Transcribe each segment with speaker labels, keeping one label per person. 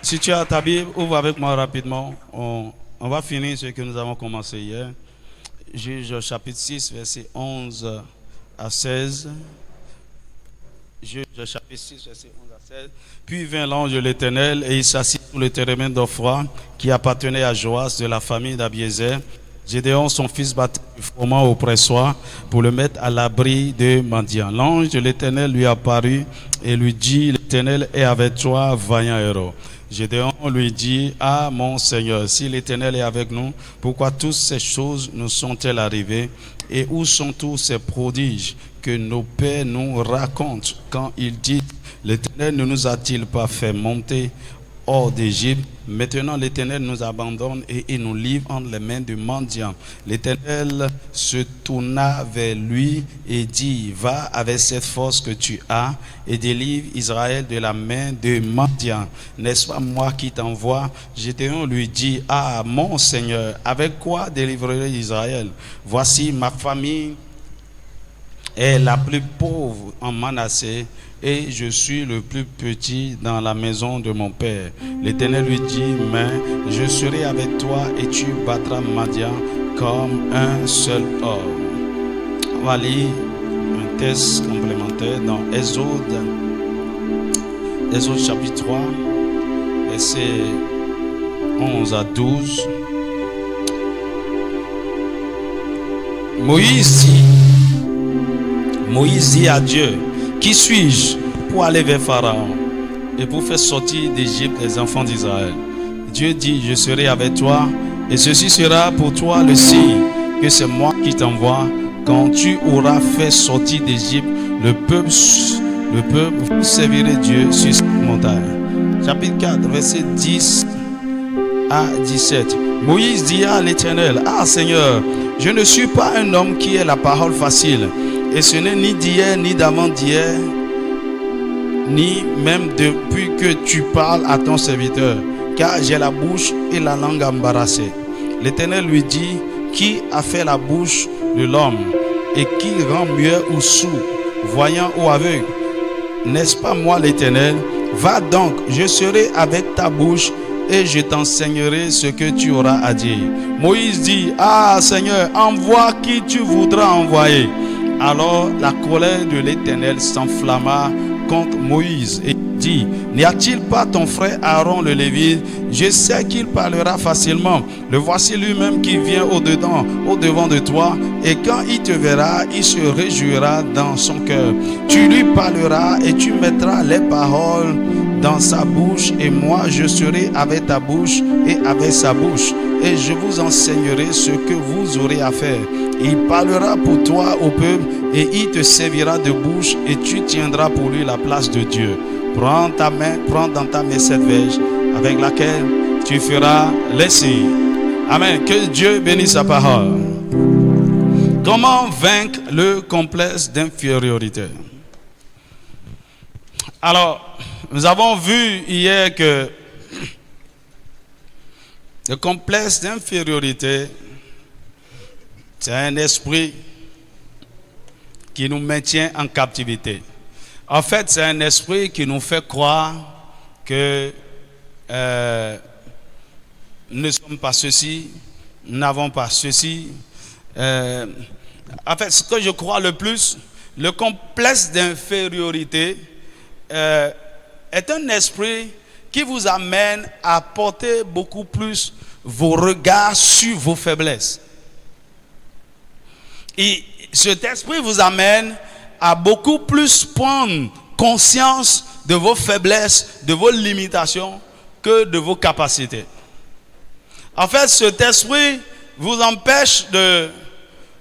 Speaker 1: Si tu as ta Bible, ouvre avec moi rapidement. On va finir ce que nous avons commencé hier. Juge chapitre 6, verset 11 à 16. Juge chapitre 6, verset 11 à 16. Puis vint l'ange de l'Éternel et il s'assit sous le térébinthe d'Ophra qui appartenait à Joas de la famille d'Abiézer. Gédéon, son fils, battait du froment au pressoir pour le mettre à l'abri de Madian. L'ange de l'Éternel lui apparut et lui dit: l'Éternel est avec toi, vaillant héros. Gédéon lui dit: ah mon Seigneur, si l'Éternel est avec nous, pourquoi toutes ces choses nous sont-elles arrivées? Et où sont tous ces prodiges que nos pères nous racontent quand ils disent: l'Éternel ne nous a-t-il pas fait monter hors d'Égypte? Maintenant l'Éternel nous abandonne et il nous livre entre les mains du mendiant. L'Éternel se tourna vers lui et dit: va avec cette force que tu as et délivre Israël de la main de mendiant. N'est-ce pas moi qui t'envoie? Gédéon lui dit: ah mon Seigneur, avec quoi délivrerai Israël? Voici, ma famille est la plus pauvre en Manassé et je suis le plus petit dans la maison de mon père. L'Éternel lui dit: mais je serai avec toi et tu battras Madian comme un seul homme. On va lire un texte complémentaire dans Exode chapitre 3, versets 11 à 12. Moïse dit à Dieu: qui suis-je pour aller vers Pharaon et pour faire sortir d'Égypte les enfants d'Israël? Dieu dit: je serai avec toi et ceci sera pour toi le signe que c'est moi qui t'envoie. Quand tu auras fait sortir d'Égypte le peuple, vous servirez Dieu sur cette montagne. Chapitre 4, verset 10 à 17. Moïse dit à l'Éternel: ah Seigneur, je ne suis pas un homme qui ait la parole facile. Et ce n'est ni d'hier, ni d'avant-d'hier, ni même depuis que tu parles à ton serviteur, car j'ai la bouche et la langue embarrassée. L'Éternel lui dit: qui a fait la bouche de l'homme et qui rend muet ou sourd, voyant ou aveugle? N'est-ce pas moi l'Éternel? Va donc, je serai avec ta bouche et je t'enseignerai ce que tu auras à dire. Moïse dit: ah Seigneur, envoie qui tu voudras envoyer. Alors la colère de l'Éternel s'enflamma contre Moïse et dit: n'y a-t-il pas ton frère Aaron le Lévite? Je sais qu'il parlera facilement. Le voici lui-même qui vient au-devant de toi, et quand il te verra, il se réjouira dans son cœur. Tu lui parleras et tu mettras les paroles dans sa bouche, et moi je serai avec ta bouche et avec sa bouche, et je vous enseignerai ce que vous aurez à faire. Il parlera pour toi au peuple et il te servira de bouche et tu tiendras pour lui la place de Dieu. Prends dans ta main cette verge avec laquelle tu feras les signes. Amen. Que Dieu bénisse sa parole. Comment vaincre le complexe d'infériorité? Alors, nous avons vu hier que le complexe d'infériorité, c'est un esprit qui nous maintient en captivité. En fait, c'est un esprit qui nous fait croire que nous ne sommes pas ceci, nous n'avons pas ceci. En fait, ce que je crois le plus, le complexe d'infériorité est un esprit qui vous amène à porter beaucoup plus vos regards sur vos faiblesses. Et cet esprit vous amène à beaucoup plus prendre conscience de vos faiblesses, de vos limitations, que de vos capacités. En fait, cet esprit vous empêche de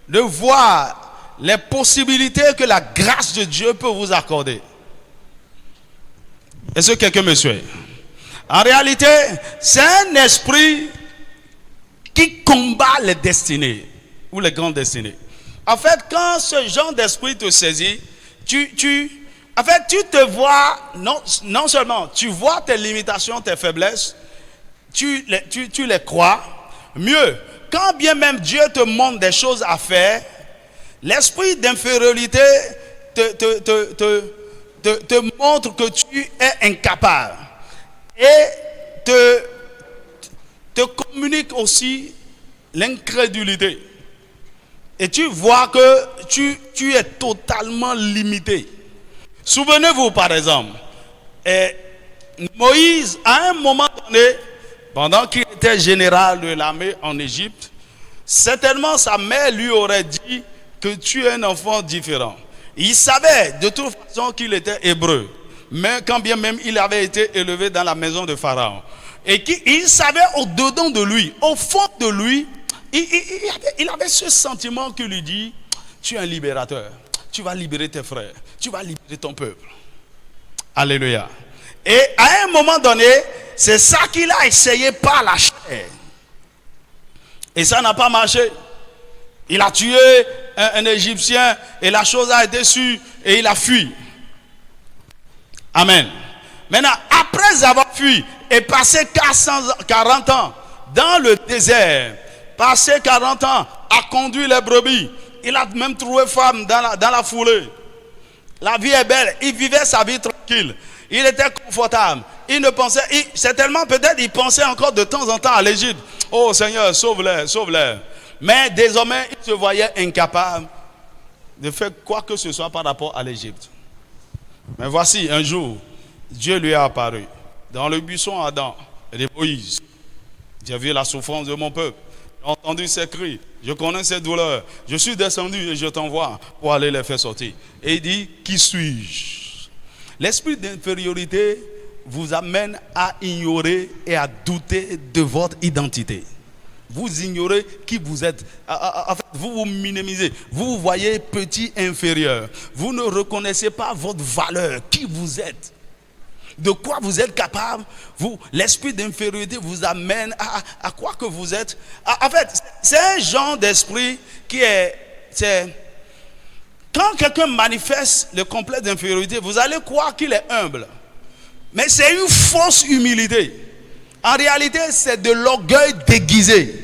Speaker 1: voir les possibilités que la grâce de Dieu peut vous accorder. Est-ce que quelqu'un me suit? En réalité, c'est un esprit qui combat les destinées ou les grandes destinées. En fait, quand ce genre d'esprit te saisit, tu te vois, non seulement tu vois tes limitations, tes faiblesses, tu les crois. Mieux, quand bien même Dieu te montre des choses à faire, l'esprit d'infériorité te montre que tu es incapable. Et aussi l'incrédulité. Et tu vois que tu es totalement limité. Souvenez-vous par exemple, Moïse, à un moment donné, pendant qu'il était général de l'armée en Égypte, certainement sa mère lui aurait dit que tu es un enfant différent. Il savait de toute façon qu'il était hébreu, mais quand bien même il avait été élevé dans la maison de Pharaon. Et qu'il savait au-dedans de lui, au fond de lui, il avait ce sentiment qui lui dit, tu es un libérateur, tu vas libérer tes frères, tu vas libérer ton peuple. Alléluia. Et à un moment donné, c'est ça qu'il a essayé par la chair. Et ça n'a pas marché. Il a tué un Égyptien et la chose a été sûre et il a fui. Amen. Maintenant, après avoir fui et passé 40 ans dans le désert, passé 40 ans à conduire les brebis, il a même trouvé femme dans la foulée. La vie est belle, il vivait sa vie tranquille. Il était confortable. Il ne pensait, certainement peut-être il pensait encore de temps en temps à l'Égypte. Oh Seigneur, sauve-les, sauve-les. Mais désormais, il se voyait incapable de faire quoi que ce soit par rapport à l'Égypte. Mais voici, un jour, Dieu lui est apparu dans le buisson ardent de Moïse. J'ai vu la souffrance de mon peuple. J'ai entendu ses cris. Je connais ses douleurs. Je suis descendu et je t'envoie pour aller les faire sortir. Et il dit, qui suis-je? L'esprit d'infériorité vous amène à ignorer et à douter de votre identité. Vous ignorez qui vous êtes. En fait, vous vous minimisez. Vous vous voyez petit, inférieur. Vous ne reconnaissez pas votre valeur, qui vous êtes. De quoi vous êtes capable. L'esprit d'infériorité vous amène à quoi que vous êtes. En fait, c'est un genre d'esprit qui est... Quand quelqu'un manifeste le complexe d'infériorité, vous allez croire qu'il est humble. Mais c'est une fausse humilité. En réalité, c'est de l'orgueil déguisé.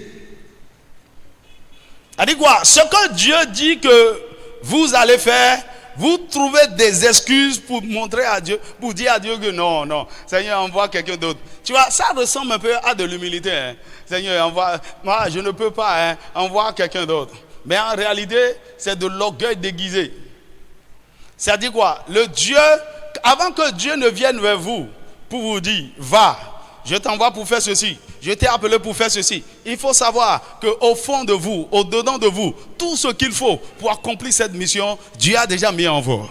Speaker 1: C'est-à-dire quoi? Ce que Dieu dit que vous allez faire, vous trouvez des excuses pour montrer à Dieu, pour dire à Dieu que non, Seigneur, envoie quelqu'un d'autre. Tu vois, ça ressemble un peu à de l'humilité. Hein. Seigneur, moi, je ne peux pas, envoie quelqu'un d'autre. Mais en réalité, c'est de l'orgueil déguisé. C'est-à-dire quoi? Avant que Dieu ne vienne vers vous pour vous dire, va, je t'envoie pour faire ceci, je t'ai appelé pour faire ceci. Il faut savoir qu'au fond de vous, au-dedans de vous, tout ce qu'il faut pour accomplir cette mission, Dieu a déjà mis en vous.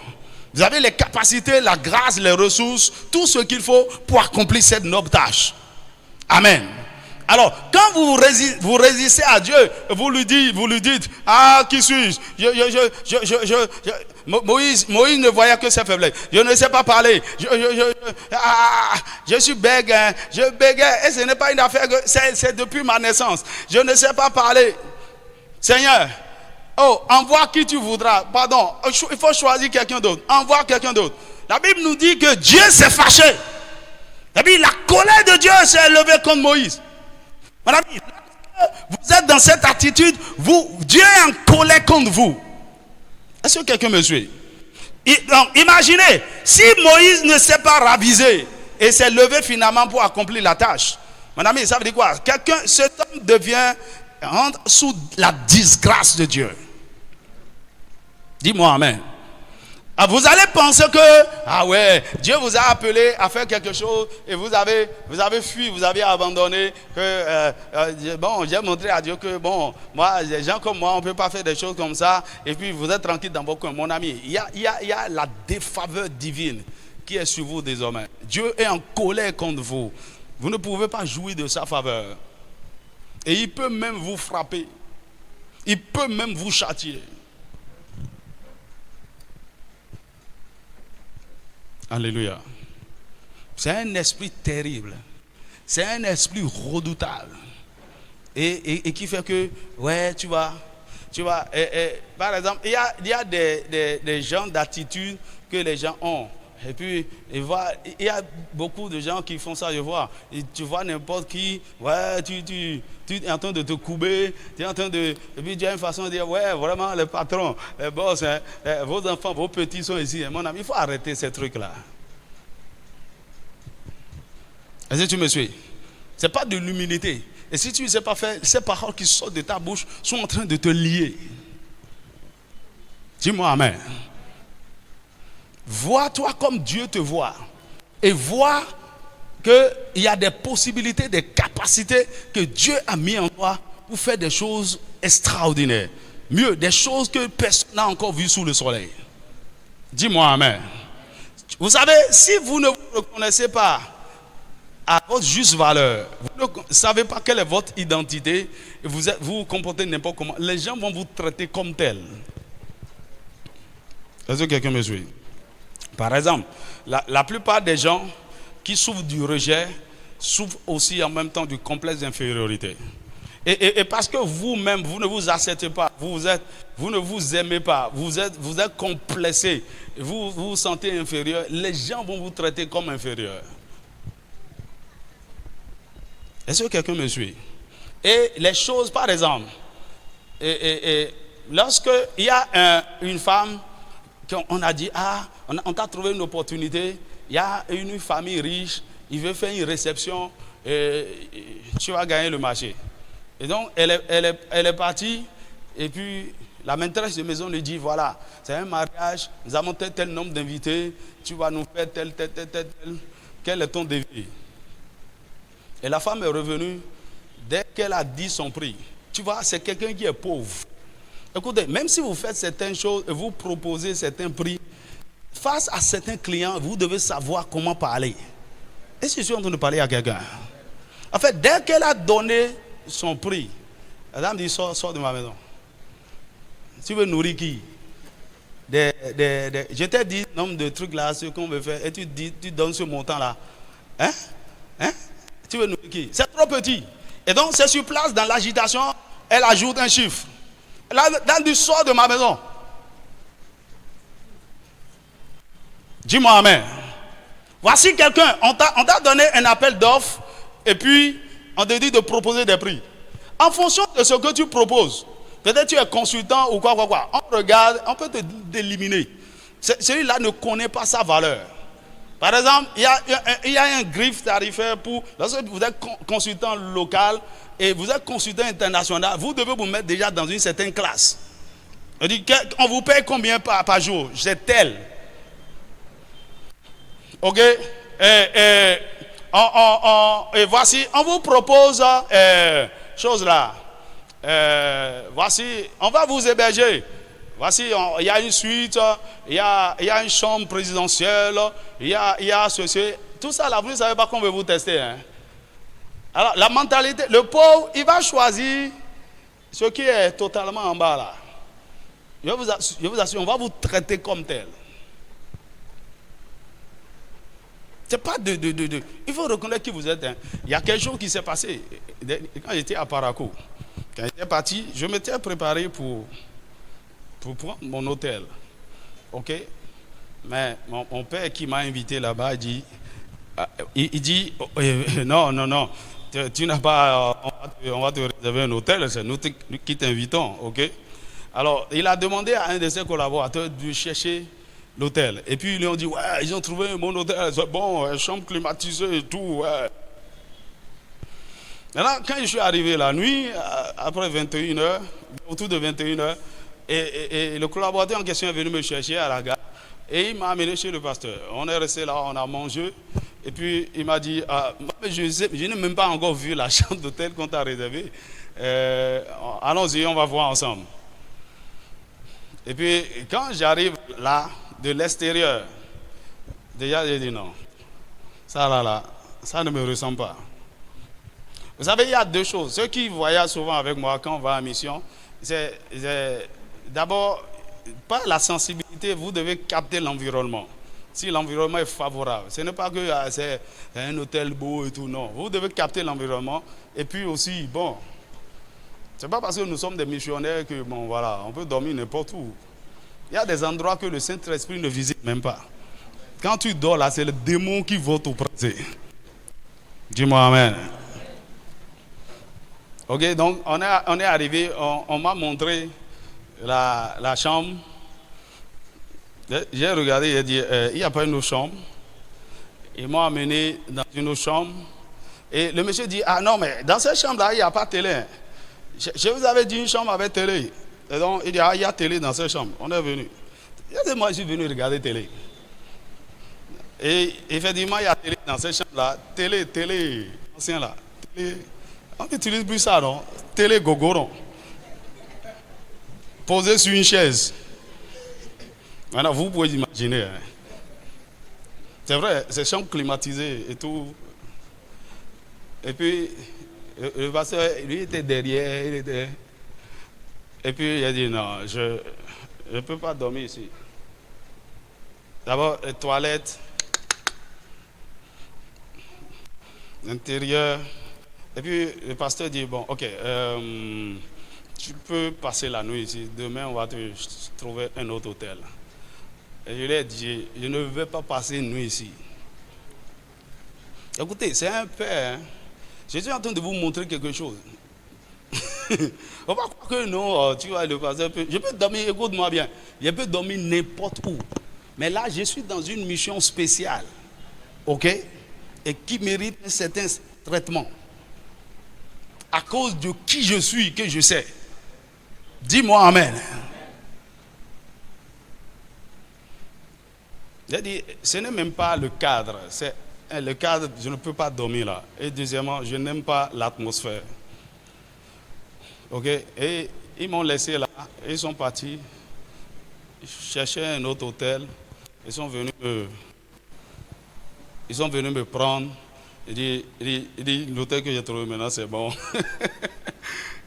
Speaker 1: Vous avez les capacités, la grâce, les ressources, tout ce qu'il faut pour accomplir cette noble tâche. Amen. Alors, quand vous résistez à Dieu, vous lui dites, ah, qui suis-je? Moïse ne voyait que ses faiblesses. Je ne sais pas parler. Je suis bègue. Je bégais. Et ce n'est pas une affaire, c'est depuis ma naissance. Je ne sais pas parler. Seigneur, envoie qui tu voudras. Pardon, il faut choisir quelqu'un d'autre. Envoie quelqu'un d'autre. La Bible nous dit que Dieu s'est fâché. La colère de Dieu s'est élevée contre Moïse. Madame, vous êtes dans cette attitude, Dieu est en colère contre vous. Est-ce que quelqu'un me suit? Donc, imaginez, si Moïse ne s'est pas ravisé et s'est levé finalement pour accomplir la tâche, madame, ça veut dire quoi? Cet homme rentre sous la disgrâce de Dieu. Dis-moi amen. Vous allez penser que, Dieu vous a appelé à faire quelque chose et vous avez fui, vous avez abandonné, j'ai montré à Dieu que, moi, les gens comme moi, on ne peut pas faire des choses comme ça, et puis vous êtes tranquille dans vos coins. Mon ami, il y a la défaveur divine qui est sur vous désormais. Dieu est en colère contre vous. Vous ne pouvez pas jouir de sa faveur. Et il peut même vous frapper. Il peut même vous châtier. Alléluia. C'est un esprit terrible. C'est un esprit redoutable. Et qui fait que, tu vois, par exemple, il y a des genres d'attitudes que les gens ont. Et puis, il y a beaucoup de gens qui font ça, je vois. Et tu vois n'importe qui, tu es en train de te couper, tu es en train de... Et puis, tu as une façon de dire, vraiment, le patron, le boss, vos enfants, vos petits sont ici. Mon ami, il faut arrêter ces trucs-là. Est-ce que tu me suis? Ce n'est pas de l'humilité. Et si tu ne sais pas faire, ces paroles qui sortent de ta bouche sont en train de te lier. Dis-moi amen. Vois-toi comme Dieu te voit. Et vois qu'il y a des possibilités, des capacités que Dieu a mis en toi pour faire des choses extraordinaires. Mieux, des choses que personne n'a encore vues sous le soleil. Dis-moi amen. Vous savez, si vous ne vous reconnaissez pas à votre juste valeur, vous ne savez pas quelle est votre identité, et vous vous comportez n'importe comment, les gens vont vous traiter comme tel. Est-ce que quelqu'un me suit? Par exemple, la plupart des gens qui souffrent du rejet souffrent aussi en même temps du complexe d'infériorité. Et parce que vous-même, vous ne vous acceptez pas, vous ne vous aimez pas, vous êtes complexé, vous vous sentez inférieur, les gens vont vous traiter comme inférieur. Est-ce que quelqu'un me suit? Et les choses, par exemple, lorsque il y a une femme qu'on a dit, on t'a trouvé une opportunité, il y a une famille riche, il veut faire une réception, tu vas gagner le marché. Et donc, elle est partie, et puis la maîtresse de maison lui dit, voilà, c'est un mariage, nous avons tel nombre d'invités, tu vas nous faire tel, quel est ton devis? Et la femme est revenue, dès qu'elle a dit son prix. Tu vois, c'est quelqu'un qui est pauvre. Écoutez, même si vous faites certaines choses et vous proposez certains prix, face à certains clients, vous devez savoir comment parler. Est-ce que je suis en train de parler à quelqu'un? En fait, dès qu'elle a donné son prix, la dame dit, sors de ma maison. Tu veux nourrir qui? Je t'ai dit nombre de trucs là, ce qu'on veut faire, et tu donnes ce montant-là. Hein? Tu veux nourrir qui? C'est trop petit. Et donc, c'est sur place, dans l'agitation, elle ajoute un chiffre. La dame dit, sors de ma maison. Dis-moi amen. Voici quelqu'un, on t'a donné un appel d'offres, et puis on te dit de proposer des prix. En fonction de ce que tu proposes, peut-être tu es consultant ou quoi, on regarde, on peut te d'éliminer. Celui-là ne connaît pas sa valeur. Par exemple, il y a un griffe tarifaire pour, lorsque vous êtes consultant local et vous êtes consultant international, vous devez vous mettre déjà dans une certaine classe. On vous paye combien par jour? C'est tel. Ok? Et voici, on vous propose chose là. Voici, on va vous héberger. Voici, il y a une suite, il y a une chambre présidentielle, il y a ceci. Tout ça là, vous ne savez pas qu'on veut vous tester. Hein? Alors, la mentalité, le pauvre, il va choisir ce qui est totalement en bas là. Je vous assure, on va vous traiter comme tel. C'est pas il faut reconnaître qui vous êtes. Hein. Il y a quelque chose qui s'est passé. Quand j'étais à Parakou, quand j'étais parti, je m'étais préparé pour prendre mon hôtel. Ok? Mais mon père qui m'a invité là-bas, il dit non, tu n'as pas, on va te réserver un hôtel, c'est nous qui t'invitons. Ok? Alors, il a demandé à un de ses collaborateurs de chercher l'hôtel. Et puis ils lui ont dit, ouais, ils ont trouvé mon hôtel, c'est bon, chambre climatisée et tout. Ouais. Maintenant, quand je suis arrivé la nuit, après 21h, autour de 21h, et le collaborateur en question est venu me chercher à la gare, et il m'a amené chez le pasteur. On est resté là, on a mangé, et puis il m'a dit, je n'ai même pas encore vu la chambre d'hôtel qu'on t'a réservée. Allons-y, on va voir ensemble. Et puis, quand j'arrive là, de l'extérieur, déjà j'ai dit non. Ça ne me ressemble pas. Vous savez, il y a deux choses. Ceux qui voyagent souvent avec moi quand on va en mission, c'est d'abord, par la sensibilité, vous devez capter l'environnement. Si l'environnement est favorable, ce n'est pas que c'est un hôtel beau et tout, non. Vous devez capter l'environnement. Et puis aussi, bon, c'est pas parce que nous sommes des missionnaires que, bon, voilà, on peut dormir n'importe où. Il y a des endroits que le Saint-Esprit ne visite même pas. Quand tu dors là, c'est le démon qui va t'oppresser. Dis-moi amen. Ok, donc on est arrivé, on m'a montré la chambre. J'ai regardé, j'ai dit, il n'y a pas une autre chambre. Ils m'ont amené dans une autre chambre. Et le monsieur dit, ah non, mais dans cette chambre-là, il n'y a pas de télé. Hein. Je vous avais dit une chambre avec télé. Et donc, il dit, ah, il y a télé dans cette chambre. On est venu. Il a dit, moi, je suis venu regarder télé. Et effectivement, il y a télé dans cette chambre-là. Télé, ancien là. Télé. On n'utilise plus ça, non? Télé gogoron. Posé sur une chaise. Maintenant, vous pouvez imaginer. Hein. C'est vrai, c'est chambre climatisée et tout. Et puis, le pasteur, lui, était derrière. Et puis, il a dit, non, je ne peux pas dormir ici. D'abord, les toilettes, l'intérieur. Et puis, le pasteur dit, bon, ok, tu peux passer la nuit ici. Demain, on va te trouver un autre hôtel. Et je lui ai dit, je ne veux pas passer une nuit ici. Écoutez, c'est un père. Hein. Je suis en train de vous montrer quelque chose. On va croire que non, tu vois, le pasteur peut. Je peux dormir, écoute-moi bien. Je peux dormir n'importe où. Mais là, je suis dans une mission spéciale. Ok? Et qui mérite un certain traitement. À cause de qui je suis, que je sais. Dis-moi Amen. J'ai dit, ce n'est même pas le cadre. C'est le cadre, je ne peux pas dormir là. Et deuxièmement, je n'aime pas l'atmosphère. Ok? Et ils m'ont laissé là. Ils sont partis. Ils cherchaient un autre hôtel. Ils sont venus me prendre. Il dit l'hôtel que j'ai trouvé maintenant, c'est bon.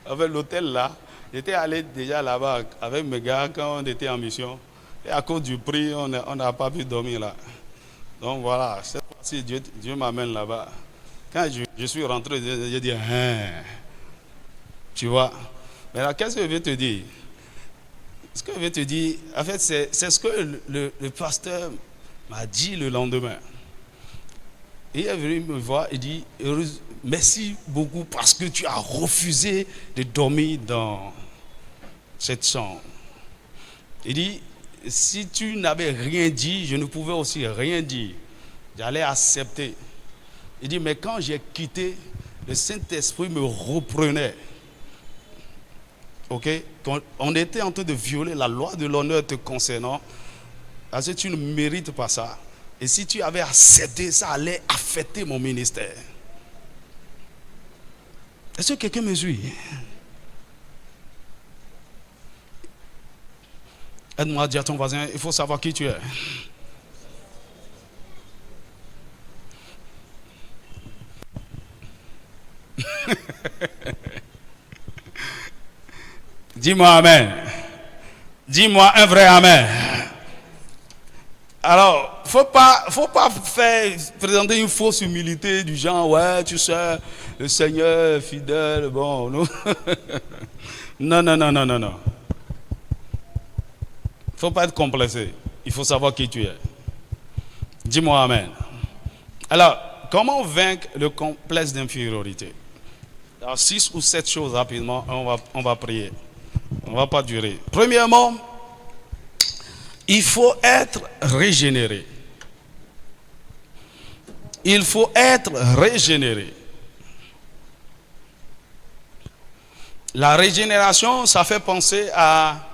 Speaker 1: Avec l'hôtel là, j'étais allé déjà là-bas avec mes gars quand on était en mission. Et à cause du prix, on n'a pas pu dormir là. Donc voilà, cette fois-ci, Dieu m'amène là-bas. Quand je suis rentré, j'ai dit, hein, tu vois. Mais là, qu'est-ce que je vais te dire? Ce que je vais te dire, en fait, c'est ce que le pasteur m'a dit le lendemain. Il est venu me voir et dit, merci beaucoup parce que tu as refusé de dormir dans cette chambre. Il dit, si tu n'avais rien dit, je ne pouvais aussi rien dire. J'allais accepter. Il dit, mais quand j'ai quitté, le Saint-Esprit me reprenait. Ok? Quand on était en train de violer la loi de l'honneur te concernant, parce que tu ne mérites pas ça. Et si tu avais accepté, ça allait affecter mon ministère. Est-ce que quelqu'un me suit? Aide-moi à dire à ton voisin, il faut savoir qui tu es. Dis-moi Amen. Dis-moi un vrai Amen. Alors, faut pas présenter une fausse humilité du genre, ouais, tu sais, le Seigneur est fidèle, bon, non. Non. Faut pas être complexé. Il faut savoir qui tu es. Dis-moi Amen. Alors, comment vaincre le complexe d'infériorité? Alors, 6 ou 7 choses rapidement, on va prier. On ne va pas durer. Premièrement, il faut être régénéré. Il faut être régénéré. La régénération, ça fait penser à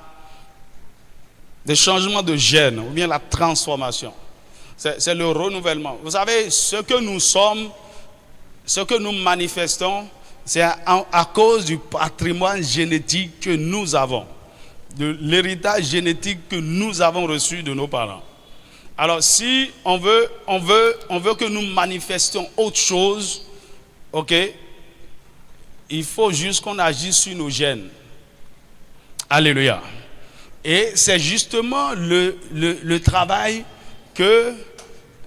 Speaker 1: des changements de gènes ou bien la transformation. C'est le renouvellement. Vous savez, ce que nous sommes, ce que nous manifestons, c'est à cause du patrimoine génétique que nous avons, de l'héritage génétique que nous avons reçu de nos parents. Alors, si on veut que nous manifestions autre chose, ok, il faut juste qu'on agisse sur nos gènes. Alléluia. Et c'est justement le travail que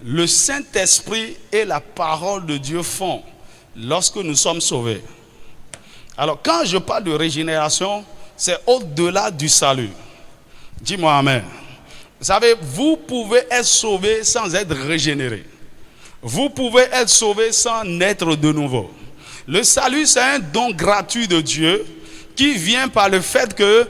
Speaker 1: le Saint-Esprit et la parole de Dieu font lorsque nous sommes sauvés. Alors, quand je parle de régénération, c'est au-delà du salut. Dis-moi Amen. Vous savez, vous pouvez être sauvé sans être régénéré. Vous pouvez être sauvé sans naître de nouveau. Le salut, c'est un don gratuit de Dieu qui vient par le fait que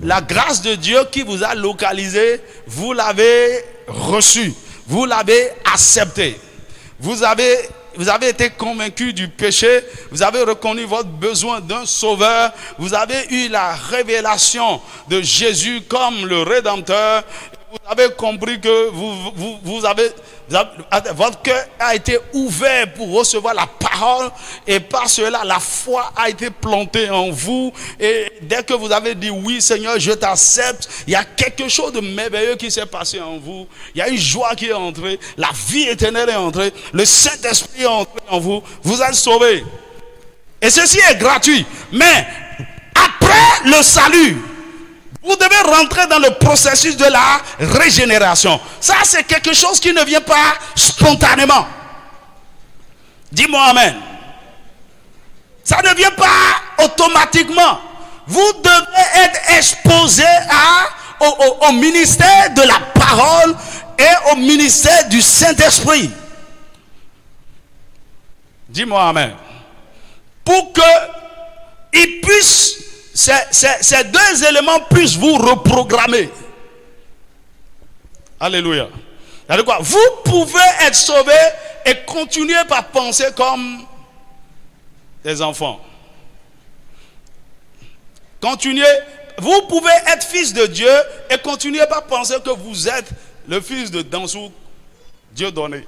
Speaker 1: la grâce de Dieu qui vous a localisé, vous l'avez reçu. Vous l'avez accepté. Vous avez vous avez été convaincu du péché, vous avez reconnu votre besoin d'un sauveur, vous avez eu la révélation de Jésus comme le Rédempteur, vous avez compris que votre cœur a été ouvert pour recevoir la parole et par cela la foi a été plantée en vous et dès que vous avez dit oui Seigneur je t'accepte, il y a quelque chose de merveilleux qui s'est passé en vous, il y a une joie qui est entrée, la vie éternelle est entrée, le Saint-Esprit est entré en vous, vous êtes sauvés et ceci est gratuit. Mais après le salut, vous devez rentrer dans le processus de la régénération. Ça, c'est quelque chose qui ne vient pas spontanément. Dis-moi amen. Ça ne vient pas automatiquement. Vous devez être exposé au ministère de la parole et au ministère du Saint-Esprit. Dis-moi amen. Pour qu'il puisse... Ces deux éléments puissent vous reprogrammer. Alléluia. Quoi? Vous pouvez être sauvé et continuer par penser comme des enfants. Continuez. Vous pouvez être fils de Dieu et continuer par penser que vous êtes le fils de Dansou, Dieu donné.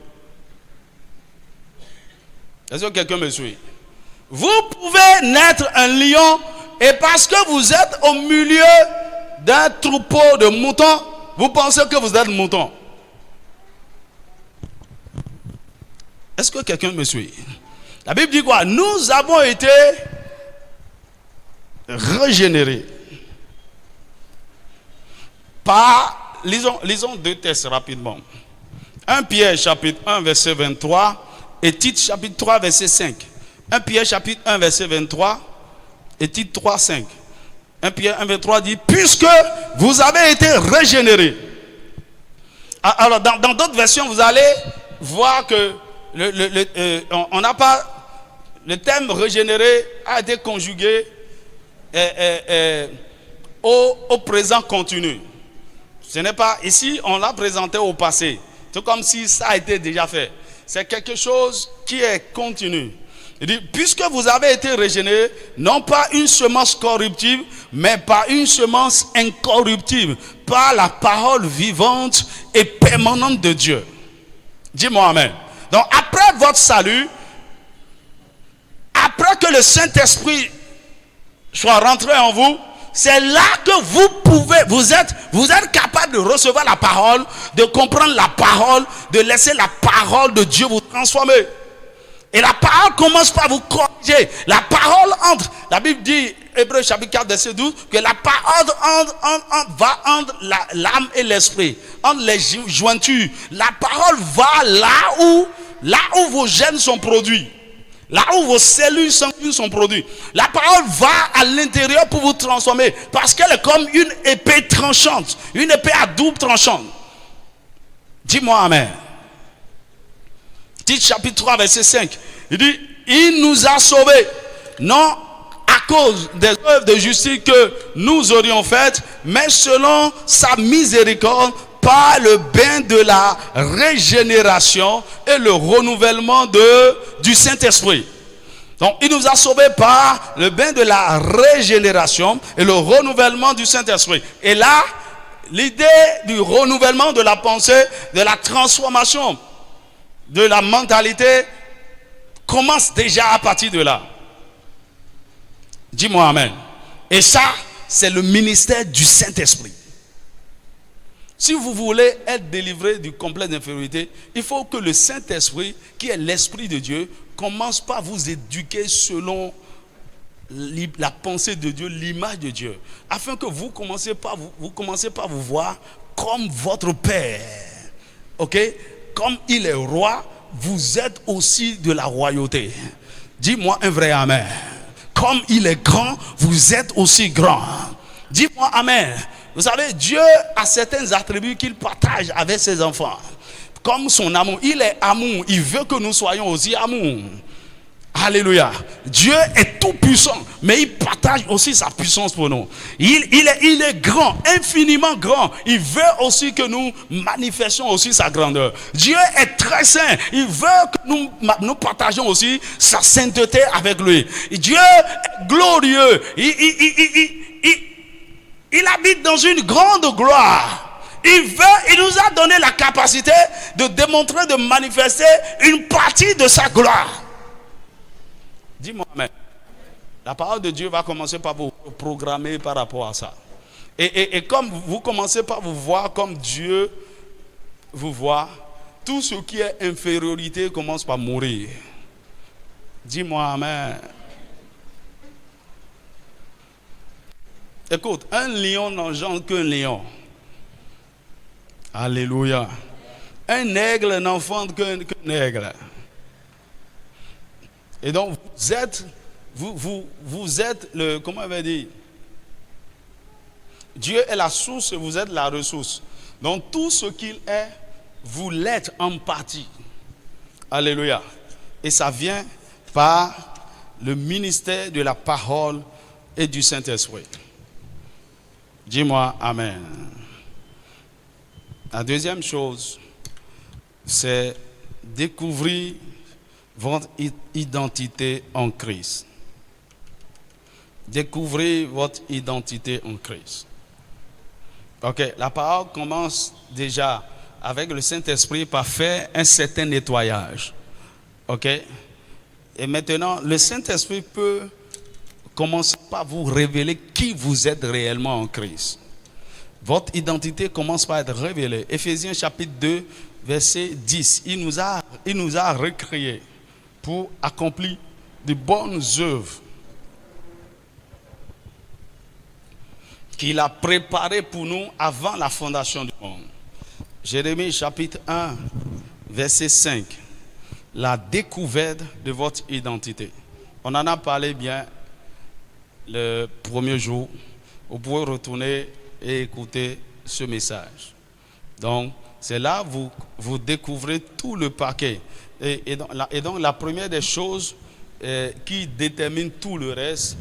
Speaker 1: Est-ce que quelqu'un me suit? Vous pouvez naître un lion et parce que vous êtes au milieu d'un troupeau de moutons, vous pensez que vous êtes mouton. Est-ce que quelqu'un me suit? La Bible dit quoi? Nous avons été régénérés par... Lisons deux textes rapidement. 1 Pierre chapitre 1 verset 23 et Tite chapitre 3 verset 5. 1 Pierre chapitre 1 verset 23 et Tite 3, 5. 1 Pierre 1, 23 dit, puisque vous avez été régénérés. Alors, dans d'autres versions, vous allez voir que on n'a pas... Le terme régénéré a été conjugué au présent continu. Ce n'est pas... Ici, on l'a présenté au passé. C'est comme si ça a été déjà fait. C'est quelque chose qui est continu. Il dit, puisque vous avez été régénérés, non pas une semence corruptible, mais par une semence incorruptible, par la parole vivante et permanente de Dieu. Dis-moi amen. Donc après votre salut, après que le Saint-Esprit soit rentré en vous, c'est là que vous êtes capable de recevoir la parole, de comprendre la parole, de laisser la parole de Dieu vous transformer. Et la parole commence par vous corriger. La parole entre. La Bible dit, Hébreux chapitre 4, verset 12, que la parole va entre l'âme et l'esprit, entre les jointures. La parole va là où vos gènes sont produits, là où vos cellules sanguines sont produites. La parole va à l'intérieur pour vous transformer, parce qu'elle est comme une épée tranchante, une épée à double tranchant. Dis-moi amen. Tite chapitre 3 verset 5. Il dit, il nous a sauvés, non à cause des œuvres de justice que nous aurions faites, mais selon sa miséricorde, par le bain de la régénération et le renouvellement du Saint-Esprit. Donc il nous a sauvés par le bain de la régénération et le renouvellement du Saint-Esprit. Et là, l'idée du renouvellement de la pensée, de la transformation de la mentalité commence déjà à partir de là. Dis-moi amen. Et ça, c'est le ministère du Saint-Esprit. Si vous voulez être délivré du complexe d'infériorité, il faut que le Saint-Esprit, qui est l'Esprit de Dieu, commence par vous éduquer selon la pensée de Dieu, l'image de Dieu, afin que vous commencez par vous voir comme votre Père. Ok? Comme il est roi, vous êtes aussi de la royauté. Dis-moi un vrai amen. Comme il est grand, vous êtes aussi grand. Dis-moi amen. Vous savez, Dieu a certains attributs qu'il partage avec ses enfants. Comme son amour. Il est amour. Il veut que nous soyons aussi amour. Alléluia. Dieu est tout puissant, mais il partage aussi sa puissance pour nous. Il est grand, infiniment grand. Il veut aussi que nous manifestions aussi sa grandeur. Dieu est très saint. Il veut que nous partageons aussi sa sainteté avec lui. Dieu est glorieux. Il habite dans une grande gloire. Il nous a donné la capacité de démontrer, de manifester une partie de sa gloire. Dis-moi amen. La parole de Dieu va commencer par vous programmer par rapport à ça. Et comme vous commencez par vous voir comme Dieu vous voit, tout ce qui est infériorité commence par mourir. Dis-moi amen. Écoute, un lion n'engendre qu'un lion. Alléluia. Un aigle n'enfante qu'un aigle. Et donc vous êtes le, comment on va dire, Dieu est la source et vous êtes la ressource. Donc tout ce qu'il est, vous l'êtes en partie. Alléluia. Et ça vient par le ministère de la parole et du Saint-Esprit. Dis-moi amen. La deuxième chose, c'est découvrir votre identité en Christ. Découvrez votre identité en Christ. Ok, la parole commence déjà avec le Saint-Esprit par faire un certain nettoyage. Ok, et maintenant le Saint-Esprit peut commencer par vous révéler qui vous êtes réellement en Christ. Votre identité commence par être révélée. Éphésiens chapitre 2, verset 10. Il nous a recréés pour accomplir de bonnes œuvres qu'il a préparées pour nous avant la fondation du monde. Jérémie chapitre 1, verset 5. La découverte de votre identité. On en a parlé bien le premier jour. Vous pouvez retourner et écouter ce message. Donc, c'est là que vous découvrez tout le paquet. Et donc la première des choses qui détermine tout le reste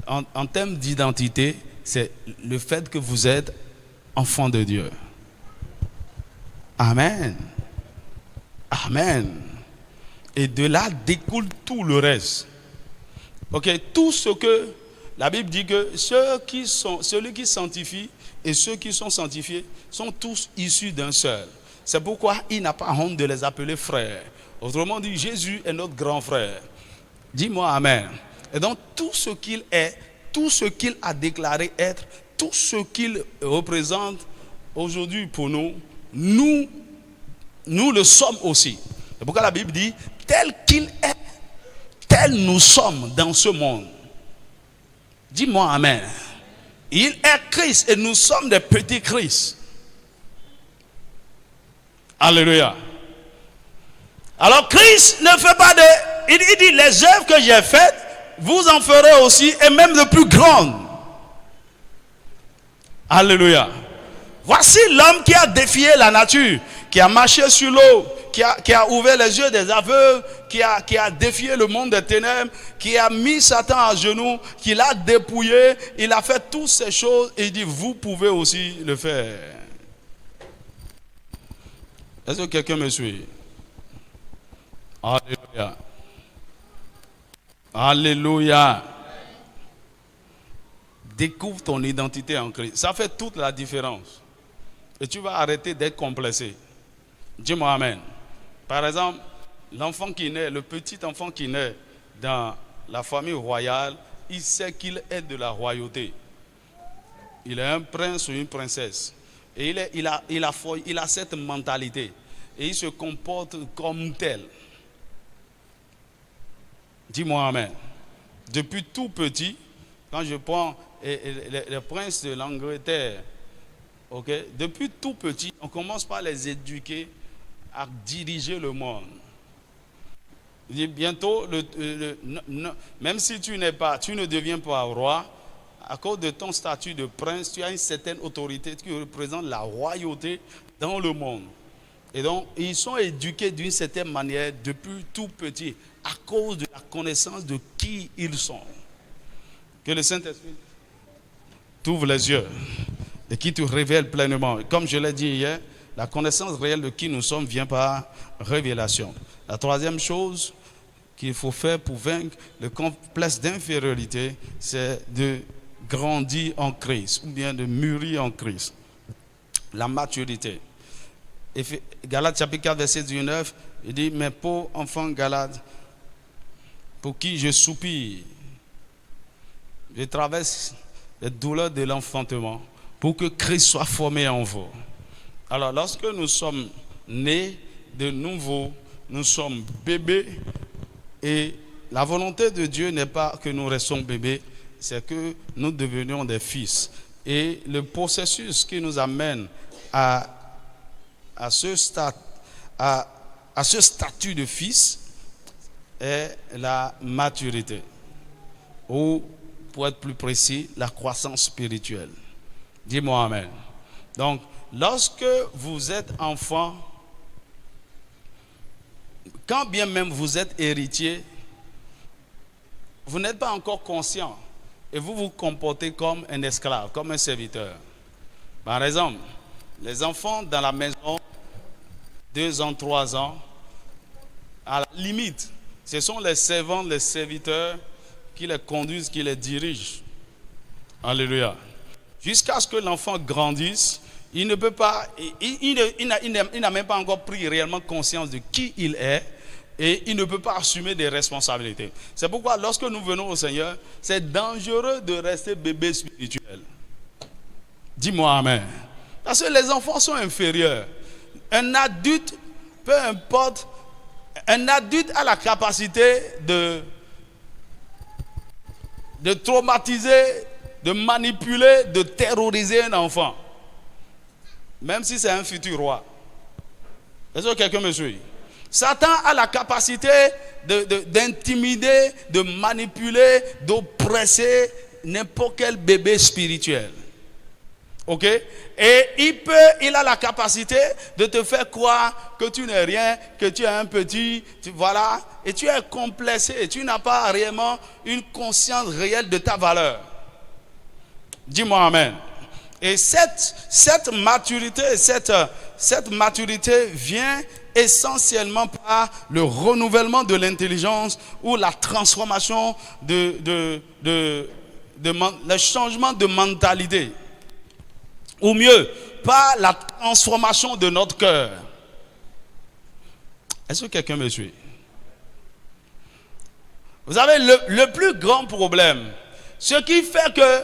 Speaker 1: en termes d'identité, c'est le fait que vous êtes enfant de Dieu. Amen. Amen. Et de là découle tout le reste. Ok, tout ce que la Bible dit que celui qui sanctifie et ceux qui sont sanctifiés sont tous issus d'un seul. C'est pourquoi il n'a pas honte de les appeler frères. Autrement dit, Jésus est notre grand frère. Dis-moi amen. Et donc tout ce qu'il est, tout ce qu'il a déclaré être, tout ce qu'il représente aujourd'hui pour nous, nous le sommes aussi. C'est pourquoi la Bible dit, tel qu'il est, tel nous sommes dans ce monde. Dis-moi amen. Il est Christ et nous sommes des petits Christ. Alléluia. Alors Christ ne fait pas de... Il dit, les œuvres que j'ai faites, vous en ferez aussi, et même de plus grandes. Alléluia. Voici l'homme qui a défié la nature, qui a marché sur l'eau, qui a ouvert les yeux des aveugles, qui a défié le monde des ténèbres, qui a mis Satan à genoux, qui l'a dépouillé. Il a fait toutes ces choses et il dit, vous pouvez aussi le faire. Est-ce que quelqu'un me suit? Alléluia. Alléluia. Découvre ton identité en Christ. Ça fait toute la différence. Et tu vas arrêter d'être complexé. Dis-moi amen. Par exemple, l'enfant qui naît, le petit enfant qui naît dans la famille royale, il sait qu'il est de la royauté. Il est un prince ou une princesse. Et il a cette mentalité. Et il se comporte comme tel. Dis-moi amen. Depuis tout petit, quand je prends les princes de l'Angleterre, okay, depuis tout petit, on commence par les éduquer à diriger le monde. Bientôt, même si tu ne deviens pas roi, à cause de ton statut de prince, tu as une certaine autorité qui représente la royauté dans le monde. Et donc, ils sont éduqués d'une certaine manière depuis tout petit à cause de la connaissance de qui ils sont. Que le Saint-Esprit t'ouvre les yeux et qui te révèle pleinement. Comme je l'ai dit hier, la connaissance réelle de qui nous sommes vient par révélation. La troisième chose qu'il faut faire pour vaincre le complexe d'infériorité, c'est de grandir en Christ ou bien de mûrir en Christ. La maturité. Galates chapitre 4, verset 19, il dit, mes pauvres enfants Galates, pour qui je soupire, je traverse les douleurs de l'enfantement, pour que Christ soit formé en vous. Alors, lorsque nous sommes nés de nouveau, nous sommes bébés, et la volonté de Dieu n'est pas que nous restions bébés, c'est que nous devenions des fils. Et le processus qui nous amène à ce statut de fils est la maturité, ou pour être plus précis, la croissance spirituelle. Dis-moi amen. Donc, lorsque vous êtes enfant, quand bien même vous êtes héritier, vous n'êtes pas encore conscient et vous vous comportez comme un esclave, comme un serviteur. Par exemple, les enfants dans la maison, 2 ans, 3 ans, à la limite, ce sont les servants, les serviteurs qui les conduisent, qui les dirigent. Alléluia. Jusqu'à ce que l'enfant grandisse, il ne peut pas, il n'a même pas encore pris réellement conscience de qui il est et il ne peut pas assumer des responsabilités. C'est pourquoi lorsque nous venons au Seigneur, c'est dangereux de rester bébé spirituel. Dis-moi amen. Parce que les enfants sont inférieurs. Un adulte, peu importe, un adulte a la capacité de traumatiser, de manipuler, de terroriser un enfant. Même si c'est un futur roi. Est-ce que quelqu'un me suit? Satan a la capacité d'intimider, de manipuler, d'oppresser n'importe quel bébé spirituel. Ok? Et il a la capacité de te faire croire que tu n'es rien, que tu es un petit, voilà, et tu es complexé, tu n'as pas réellement une conscience réelle de ta valeur. Dis-moi amen. Et cette maturité, cette maturité vient essentiellement par le renouvellement de l'intelligence ou la transformation le changement de mentalité. Ou mieux, par la transformation de notre cœur. Est-ce que quelqu'un me suit? Vous savez, le plus grand problème, ce qui fait que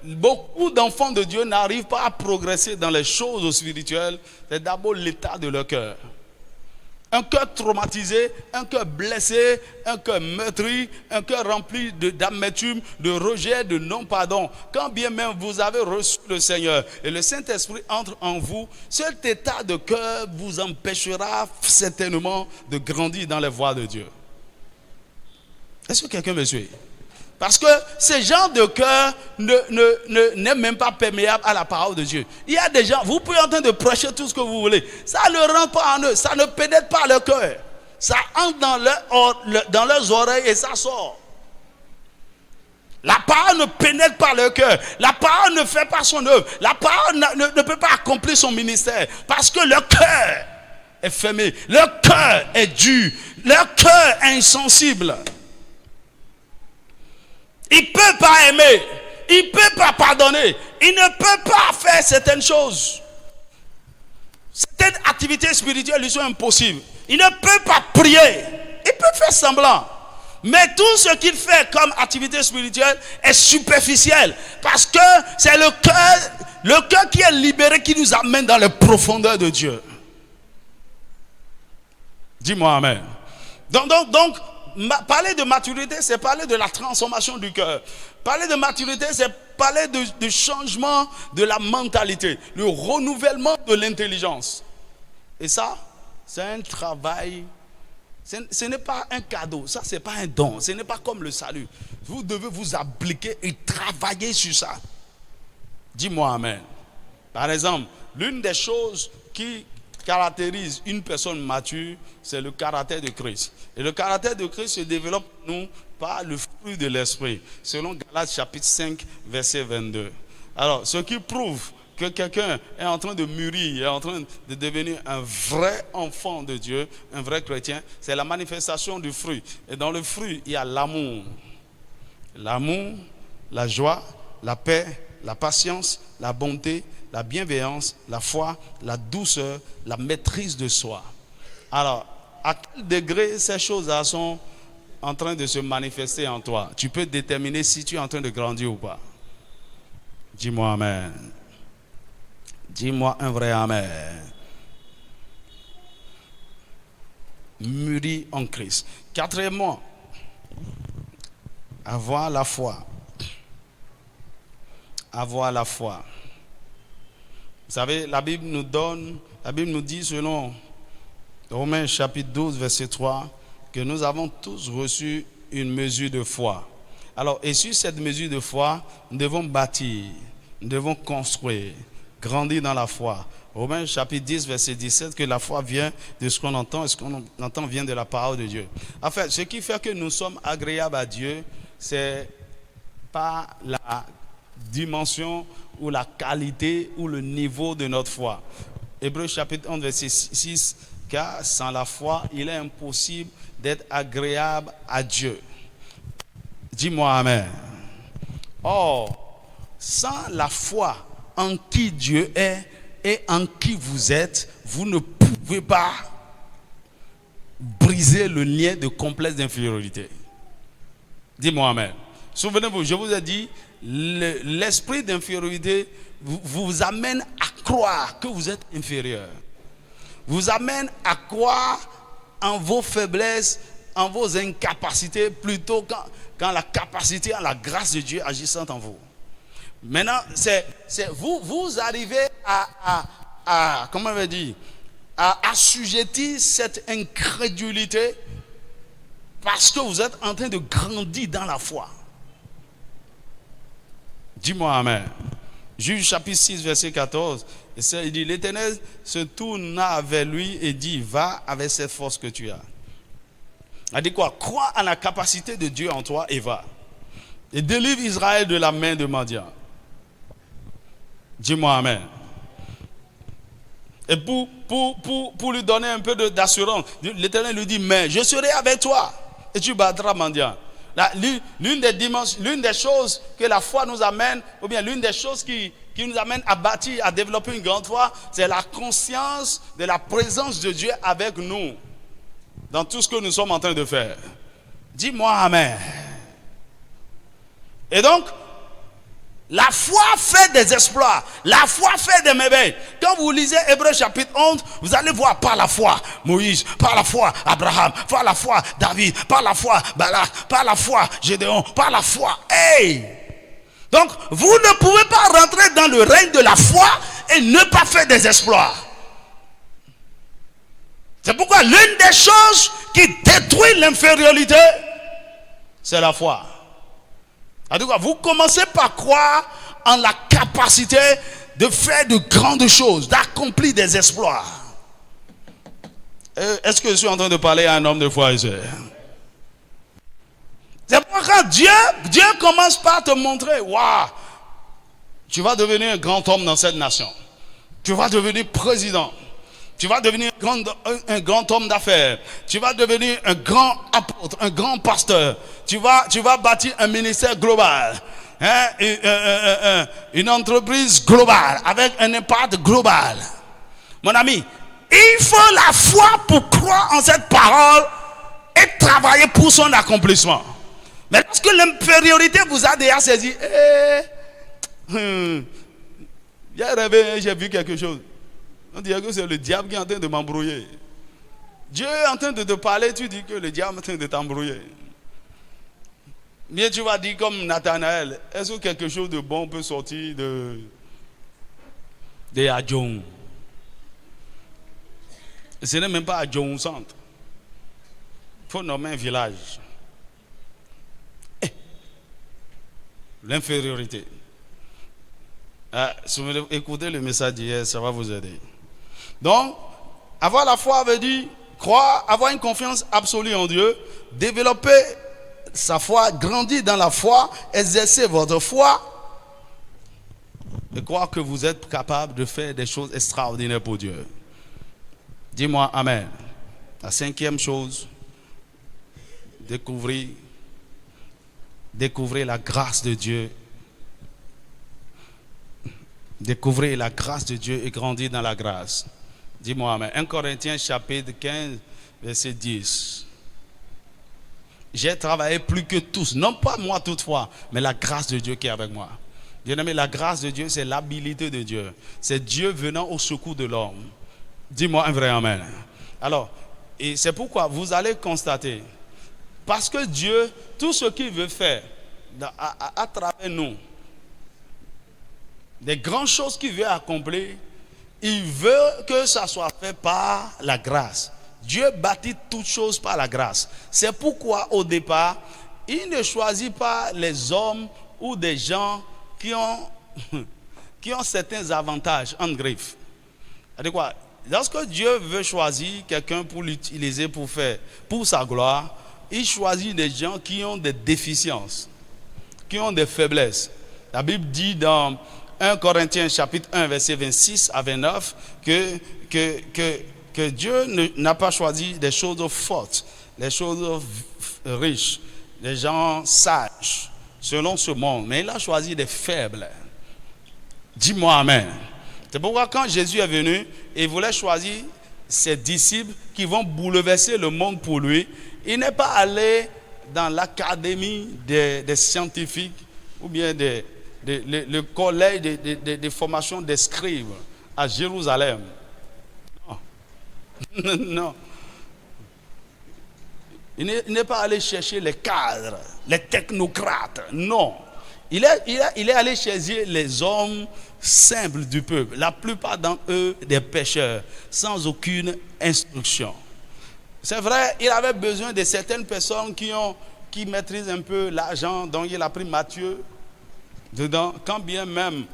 Speaker 1: beaucoup d'enfants de Dieu n'arrivent pas à progresser dans les choses spirituelles, c'est d'abord l'état de leur cœur. Un cœur traumatisé, un cœur blessé, un cœur meurtri, un cœur rempli d'amertume, de rejet, de non-pardon. Quand bien même vous avez reçu le Seigneur et le Saint-Esprit entre en vous, cet état de cœur vous empêchera certainement de grandir dans les voies de Dieu. Est-ce que quelqu'un me suit? Parce que ce genre de cœur n'est même pas perméable à la parole de Dieu. Il y a des gens, vous pouvez en train de prêcher tout ce que vous voulez. Ça ne rentre pas en eux, ça ne pénètre pas leur cœur. Ça entre dans leurs oreilles et ça sort. La parole ne pénètre pas leur cœur. La parole ne fait pas son œuvre. La parole ne peut pas accomplir son ministère. Parce que leur cœur est fermé. Leur cœur est dur. Leur cœur est insensible. Il ne peut pas aimer, il ne peut pas pardonner, il ne peut pas faire certaines choses. Certaines activités spirituelles lui sont impossibles. Il ne peut pas prier, il peut faire semblant. Mais tout ce qu'il fait comme activité spirituelle est superficiel. Parce que c'est le cœur qui est libéré qui nous amène dans les profondeurs de Dieu. Dis-moi amen. Donc, parler de maturité, c'est parler de la transformation du cœur. Parler de maturité, c'est parler du changement de la mentalité, le renouvellement de l'intelligence. Et ça, c'est un travail. Ce n'est pas un cadeau, ça c'est pas un don, ce n'est pas comme le salut. Vous devez vous appliquer et travailler sur ça. Dis-moi amen. Par exemple, l'une des choses qui caractérise une personne mature, c'est le caractère de Christ. Et le caractère de Christ se développe nous par le fruit de l'esprit, selon Galates chapitre 5, verset 22. Alors, ce qui prouve que quelqu'un est en train de mûrir, est en train de devenir un vrai enfant de Dieu, un vrai chrétien, c'est la manifestation du fruit. Et dans le fruit, il y a l'amour. L'amour, la joie, la paix, la patience, la bonté, la bienveillance, la foi, la douceur, la maîtrise de soi. Alors, à quel degré ces choses-là sont en train de se manifester en toi? Tu peux déterminer si tu es en train de grandir ou pas. Dis-moi amen. Dis-moi un vrai amen. Mûrir en Christ. Quatrièmement, avoir la foi. Avoir la foi. Vous savez, la Bible nous dit selon Romains chapitre 12, verset 3, que nous avons tous reçu une mesure de foi. Alors, et sur cette mesure de foi, nous devons bâtir, nous devons construire, grandir dans la foi. Romains chapitre 10, verset 17, que la foi vient de ce qu'on entend, et ce qu'on entend vient de la parole de Dieu. En fait, ce qui fait que nous sommes agréables à Dieu, c'est pas la dimension ou la qualité ou le niveau de notre foi. Hébreux chapitre 11, verset 6, car sans la foi, il est impossible d'être agréable à Dieu. Dis-moi amen. Or, sans la foi en qui Dieu est et en qui vous êtes, vous ne pouvez pas briser le lien de complexe d'infériorité. Dis-moi amen. Souvenez-vous, je vous ai dit, l'esprit d'infériorité vous amène à croire que vous êtes inférieur. Vous amène à croire en vos faiblesses, en vos incapacités, plutôt qu'en la capacité, en la grâce de Dieu agissant en vous. Maintenant, vous arrivez comment on va dire, à assujettir cette incrédulité parce que vous êtes en train de grandir dans la foi. Dis-moi amen. Juge chapitre 6, verset 14. Il dit, l'Éternel se tourna vers lui et dit, va avec cette force que tu as. Il dit quoi? Crois à la capacité de Dieu en toi et va. Et délivre Israël de la main de Madian. Dis-moi amen. Et pour lui donner un peu d'assurance, l'Éternel lui dit, mais je serai avec toi et tu battras Madian. L'une des choses que la foi nous amène, ou bien l'une des choses qui nous amène à bâtir, à développer une grande foi, c'est la conscience de la présence de Dieu avec nous dans tout ce que nous sommes en train de faire. Dis-moi amen. Et donc, la foi fait des exploits. La foi fait des merveilles. Quand vous lisez Hébreux chapitre 11, vous allez voir par la foi Moïse, par la foi Abraham, par la foi David, par la foi Balak, par la foi Gédéon, par la foi. Hey! Donc, vous ne pouvez pas rentrer dans le règne de la foi et ne pas faire des exploits. C'est pourquoi l'une des choses qui détruit l'infériorité, c'est la foi. C'est-à-dire, vous commencez par croire en la capacité de faire de grandes choses, d'accomplir des exploits. Est-ce que je suis en train de parler à un homme de foi ici? C'est pourquoi quand Dieu commence par te montrer, waouh, tu vas devenir un grand homme dans cette nation. Tu vas devenir président. Tu vas devenir un grand homme d'affaires. Tu vas devenir un grand apôtre, un grand pasteur. Tu vas bâtir un ministère global. Une entreprise globale avec un impact global. Mon ami, il faut la foi pour croire en cette parole et travailler pour son accomplissement. Mais lorsque l'infériorité vous a déjà saisi, j'ai rêvé, j'ai vu quelque chose. On dirait que c'est le diable qui est en train de m'embrouiller. Dieu est en train de te parler, tu dis que le diable est en train de t'embrouiller. Bien tu vas dire comme Nathanaël, est-ce que quelque chose de bon peut sortir de Adjon? Ce n'est même pas Adjon centre. Il faut nommer un village. L'infériorité. Si vous écoutez le message d'hier, ça va vous aider. Donc, Avoir la foi veut dire croire, avoir une confiance absolue en Dieu, développer sa foi, grandir dans la foi, exercer votre foi et croire que vous êtes capable de faire des choses extraordinaires pour Dieu. Dis-moi Amen. La cinquième chose, découvrir la grâce de Dieu. Découvrir la grâce de Dieu et grandir dans la grâce. Dis-moi Amen. 1 Corinthiens chapitre 15, verset 10. J'ai travaillé plus que tous, non pas moi toutefois, mais la grâce de Dieu qui est avec moi. Bien-aimé, la grâce de Dieu, c'est l'habilité de Dieu. C'est Dieu venant au secours de l'homme. Dis-moi un vrai Amen. Alors, et c'est pourquoi vous allez constater, parce que Dieu, tout ce qu'il veut faire à travers nous, des grandes choses qu'il veut accomplir, il veut que ça soit fait par la grâce. Dieu bâtit toutes choses par la grâce. C'est pourquoi au départ, il ne choisit pas les hommes ou des gens qui ont certains avantages en griffe. C'est-à-dire quoi? Lorsque Dieu veut choisir quelqu'un pour l'utiliser pour sa gloire, il choisit des gens qui ont des déficiences, qui ont des faiblesses. La Bible dit dans 1 Corinthiens chapitre 1 verset 26 à 29 que Dieu n'a pas choisi des choses fortes, les choses riches, les gens sages selon ce monde, mais il a choisi des faibles. Dis-moi Amen. C'est pourquoi quand Jésus est venu, il voulait choisir ses disciples qui vont bouleverser le monde pour lui. Il n'est pas allé dans l'académie des scientifiques ou bien le collège de formation des scribes à Jérusalem. Non. Non. Il n'est pas allé chercher les cadres, les technocrates. Non. Il est allé chercher les hommes simples du peuple. La plupart d'entre eux, des pécheurs, sans aucune instruction. C'est vrai, il avait besoin de certaines personnes qui maîtrisent un peu l'argent. Donc il a pris Matthieu dedans. Quand bien même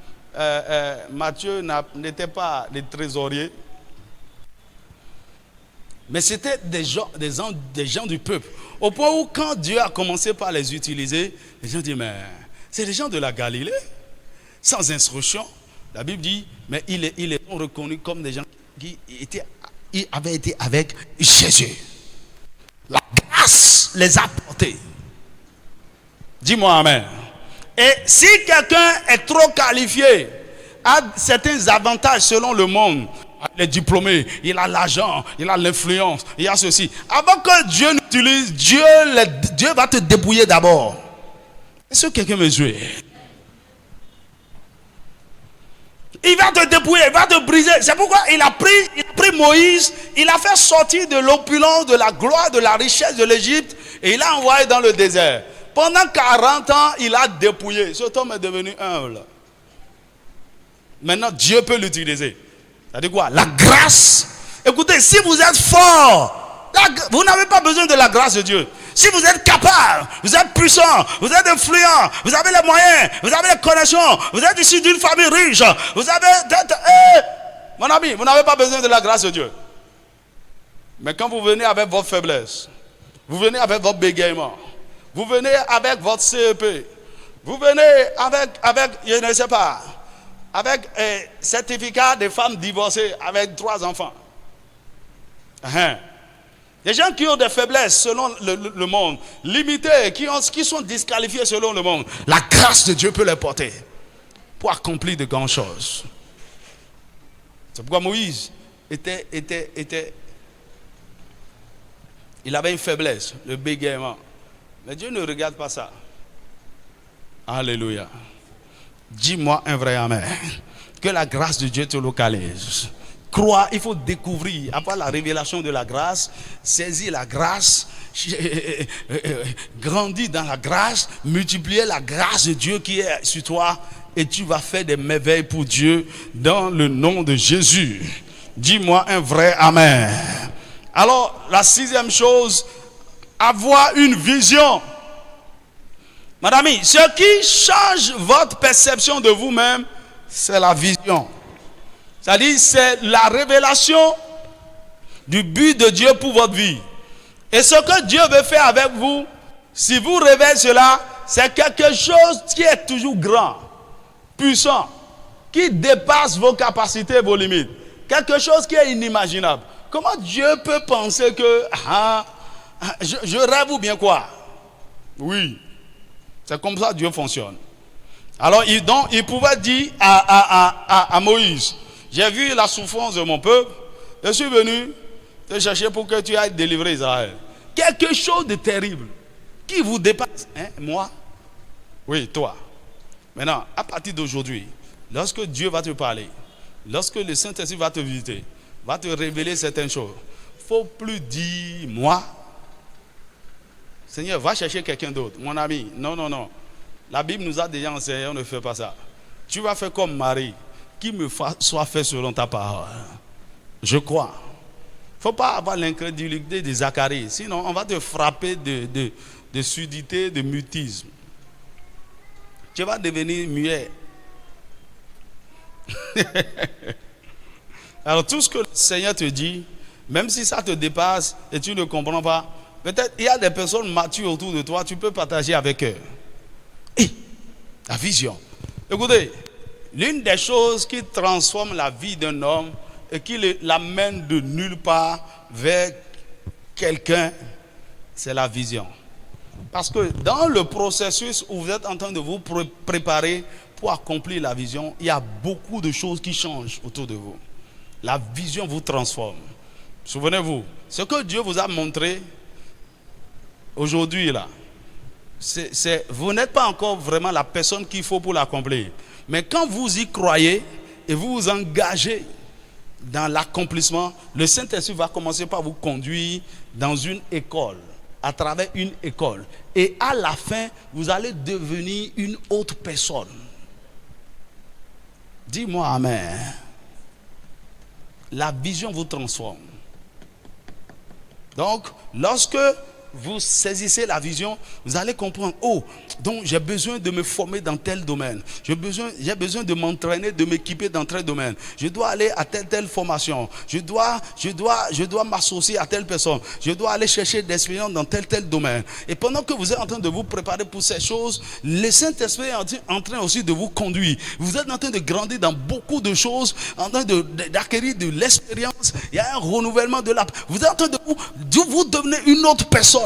Speaker 1: Matthieu n'était pas le trésorier. Mais c'était des gens du peuple. Au point où quand Dieu a commencé par les utiliser, les gens disent, mais c'est des gens de la Galilée, sans instruction. La Bible dit, mais ils les ont reconnus comme des gens qui avaient été avec Jésus. La grâce les a portés. Dis-moi Amen. Et si quelqu'un est trop qualifié, a certains avantages selon le monde, il est diplômé, il a l'argent, il a l'influence, il a ceci. Avant que Dieu n'utilise, Dieu va te dépouiller d'abord. Est-ce que quelqu'un me suit? Il va te dépouiller, il va te briser. C'est pourquoi il a pris Moïse, il a fait sortir de l'opulence, de la gloire, de la richesse de l'Égypte et il l'a envoyé dans le désert. Pendant 40 ans, il a dépouillé. Cet homme est devenu humble. Maintenant, Dieu peut l'utiliser. C'est-à-dire quoi? La grâce. Écoutez, si vous êtes fort, vous n'avez pas besoin de la grâce de Dieu. Si vous êtes capable, vous êtes puissant, vous êtes influent, vous avez les moyens, vous avez les connexions, vous êtes issu d'une famille riche, vous avez... mon ami, vous n'avez pas besoin de la grâce de Dieu. Mais quand vous venez avec votre faiblesse, vous venez avec votre bégaiement, vous venez avec votre CEP, vous venez avec je ne sais pas, avec certificat de femmes divorcées avec 3 enfants. Des gens qui ont des faiblesses selon le monde, limitées, qui sont disqualifiés selon le monde. La grâce de Dieu peut les porter pour accomplir de grandes choses. C'est pourquoi Moïse il avait une faiblesse, le bégaiement. Mais Dieu ne regarde pas ça. Alléluia. Dis-moi un vrai amen. Que la grâce de Dieu te localise. Croire, il faut découvrir, avoir la révélation de la grâce, saisir la grâce, grandir dans la grâce, multiplier la grâce de Dieu qui est sur toi et tu vas faire des merveilles pour Dieu dans le nom de Jésus. Dis-moi un vrai amen. Alors, la 6e chose, avoir une vision. Madame, ce qui change votre perception de vous-même, c'est la vision. C'est-à-dire, c'est la révélation du but de Dieu pour votre vie. Et ce que Dieu veut faire avec vous, si vous révélez cela, c'est quelque chose qui est toujours grand, puissant, qui dépasse vos capacités et vos limites. Quelque chose qui est inimaginable. Comment Dieu peut penser que je rêve ou bien quoi? Oui, c'est comme ça que Dieu fonctionne. Alors il pouvait dire à Moïse, j'ai vu la souffrance de mon peuple, je suis venu te chercher pour que tu ailles délivrer Israël. Quelque chose de terrible qui vous dépasse. Moi? Oui, toi. Maintenant, à partir d'aujourd'hui, lorsque Dieu va te parler, lorsque le Saint-Esprit va te visiter, va te révéler certaines choses, il ne faut plus dire moi. Seigneur, va chercher quelqu'un d'autre. Mon ami, non, non, non. La Bible nous a déjà enseigné, on ne fait pas ça. Tu vas faire comme Marie, qui me soit fait selon ta parole. Je crois. Il ne faut pas avoir l'incrédulité de Zacharie, sinon on va te frapper de surdité, de mutisme. Tu vas devenir muet. Alors tout ce que le Seigneur te dit, même si ça te dépasse et tu ne comprends pas, peut-être il y a des personnes matures autour de toi, tu peux partager avec eux. Et la vision. Écoutez, l'une des choses qui transforme la vie d'un homme et qui l'amène de nulle part vers quelqu'un, c'est la vision. Parce que dans le processus où vous êtes en train de vous préparer pour accomplir la vision, il y a beaucoup de choses qui changent autour de vous. La vision vous transforme. Souvenez-vous, ce que Dieu vous a montré aujourd'hui là, vous n'êtes pas encore vraiment la personne qu'il faut pour l'accomplir. Mais quand vous y croyez et vous vous engagez dans l'accomplissement, le Saint-Esprit va commencer par vous conduire dans une école, à travers une école. Et à la fin, vous allez devenir une autre personne. Dis-moi amen. La vision vous transforme. Donc, lorsque vous saisissez la vision, vous allez comprendre, oh, donc j'ai besoin de me former dans tel domaine. J'ai besoin de m'entraîner, de m'équiper dans tel domaine. Je dois aller à telle formation. Je dois m'associer à telle personne. Je dois aller chercher des expériences dans tel domaine. Et pendant que vous êtes en train de vous préparer pour ces choses, le Saint-Esprit est en train aussi de vous conduire. Vous êtes en train de grandir dans beaucoup de choses, en train d'acquérir de l'expérience. Il y a un renouvellement de la... Vous êtes en train de vous devenir une autre personne.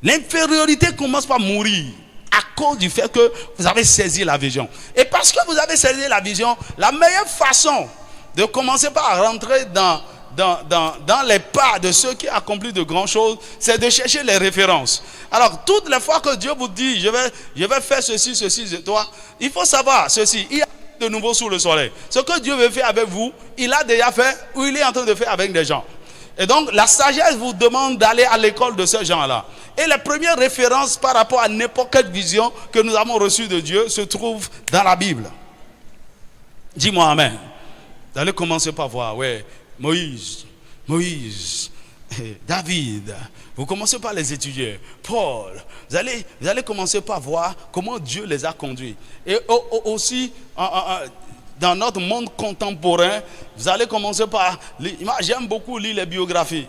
Speaker 1: L'infériorité commence par mourir à cause du fait que vous avez saisi la vision. Et parce que vous avez saisi la vision, la meilleure façon de commencer par rentrer dans les pas de ceux qui accomplissent de grandes choses, c'est de chercher les références. Alors, toutes les fois que Dieu vous dit, je vais faire ceci, de toi, il faut savoir ceci. Il y a de nouveau sous le soleil. Ce que Dieu veut faire avec vous, il a déjà fait ou il est en train de faire avec des gens. Et donc, la sagesse vous demande d'aller à l'école de ces gens-là. Et les premières références par rapport à n'importe quelle vision que nous avons reçue de Dieu se trouvent dans la Bible. Dis-moi amen. Vous allez commencer par voir, ouais, Moïse, David. Vous commencez par les étudier. Paul. Vous allez commencer par voir comment Dieu les a conduits. Et aussi... dans notre monde contemporain, vous allez commencer par... J'aime beaucoup lire les biographies.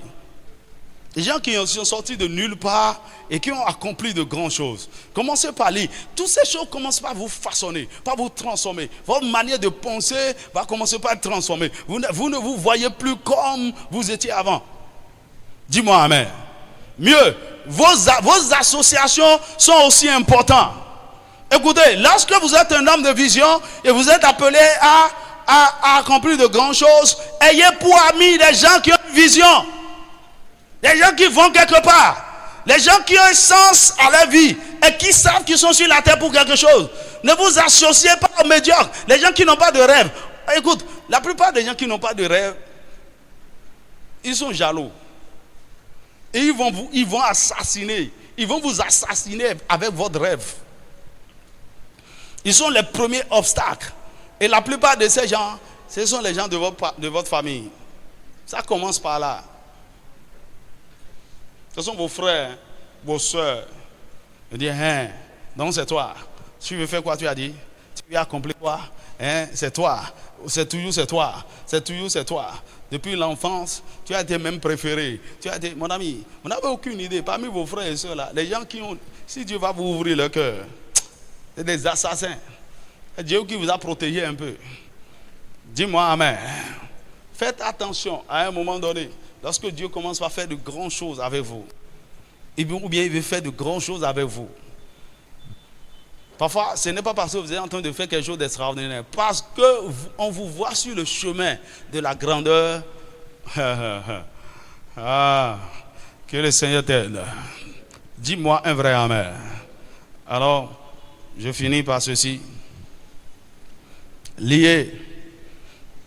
Speaker 1: Les gens qui sont sortis de nulle part et qui ont accompli de grandes choses. Commencez par lire. Toutes ces choses commencent par vous façonner, par vous transformer. Votre manière de penser va commencer par être transformée. Vous ne vous voyez plus comme vous étiez avant. Dis-moi amen. Mieux, vos associations sont aussi importantes. Écoutez, lorsque vous êtes un homme de vision et vous êtes appelé à accomplir de grandes choses, ayez pour amis des gens qui ont une vision, des gens qui vont quelque part, les gens qui ont un sens à leur vie et qui savent qu'ils sont sur la terre pour quelque chose. Ne vous associez pas aux médiocres, les gens qui n'ont pas de rêve. Écoute, la plupart des gens qui n'ont pas de rêve, ils sont jaloux. Et ils vont vous assassiner avec votre rêve. Ils sont les premiers obstacles. Et la plupart de ces gens, ce sont les gens de votre famille. Ça commence par là. Ce sont vos frères, vos soeurs. Ils disent, donc c'est toi. Tu veux faire quoi, tu as dit? Tu veux accomplir quoi? Hein, c'est toi. C'est toujours c'est toi. C'est toujours c'est toi. Depuis l'enfance, tu as été même préféré. Tu as été, mon ami, vous n'avez aucune idée. Parmi vos frères et sœurs là, les gens qui ont, si Dieu va vous ouvrir le cœur, c'est des assassins. C'est Dieu qui vous a protégé un peu. Dis-moi amen. Faites attention à un moment donné, lorsque Dieu commence à faire de grandes choses avec vous, ou bien il veut faire de grandes choses avec vous. Parfois, ce n'est pas parce que vous êtes en train de faire quelque chose d'extraordinaire, parce qu'on vous voit sur le chemin de la grandeur. Ah, que le Seigneur t'aide. Dis-moi un vrai amen. Alors, je finis par ceci. Lier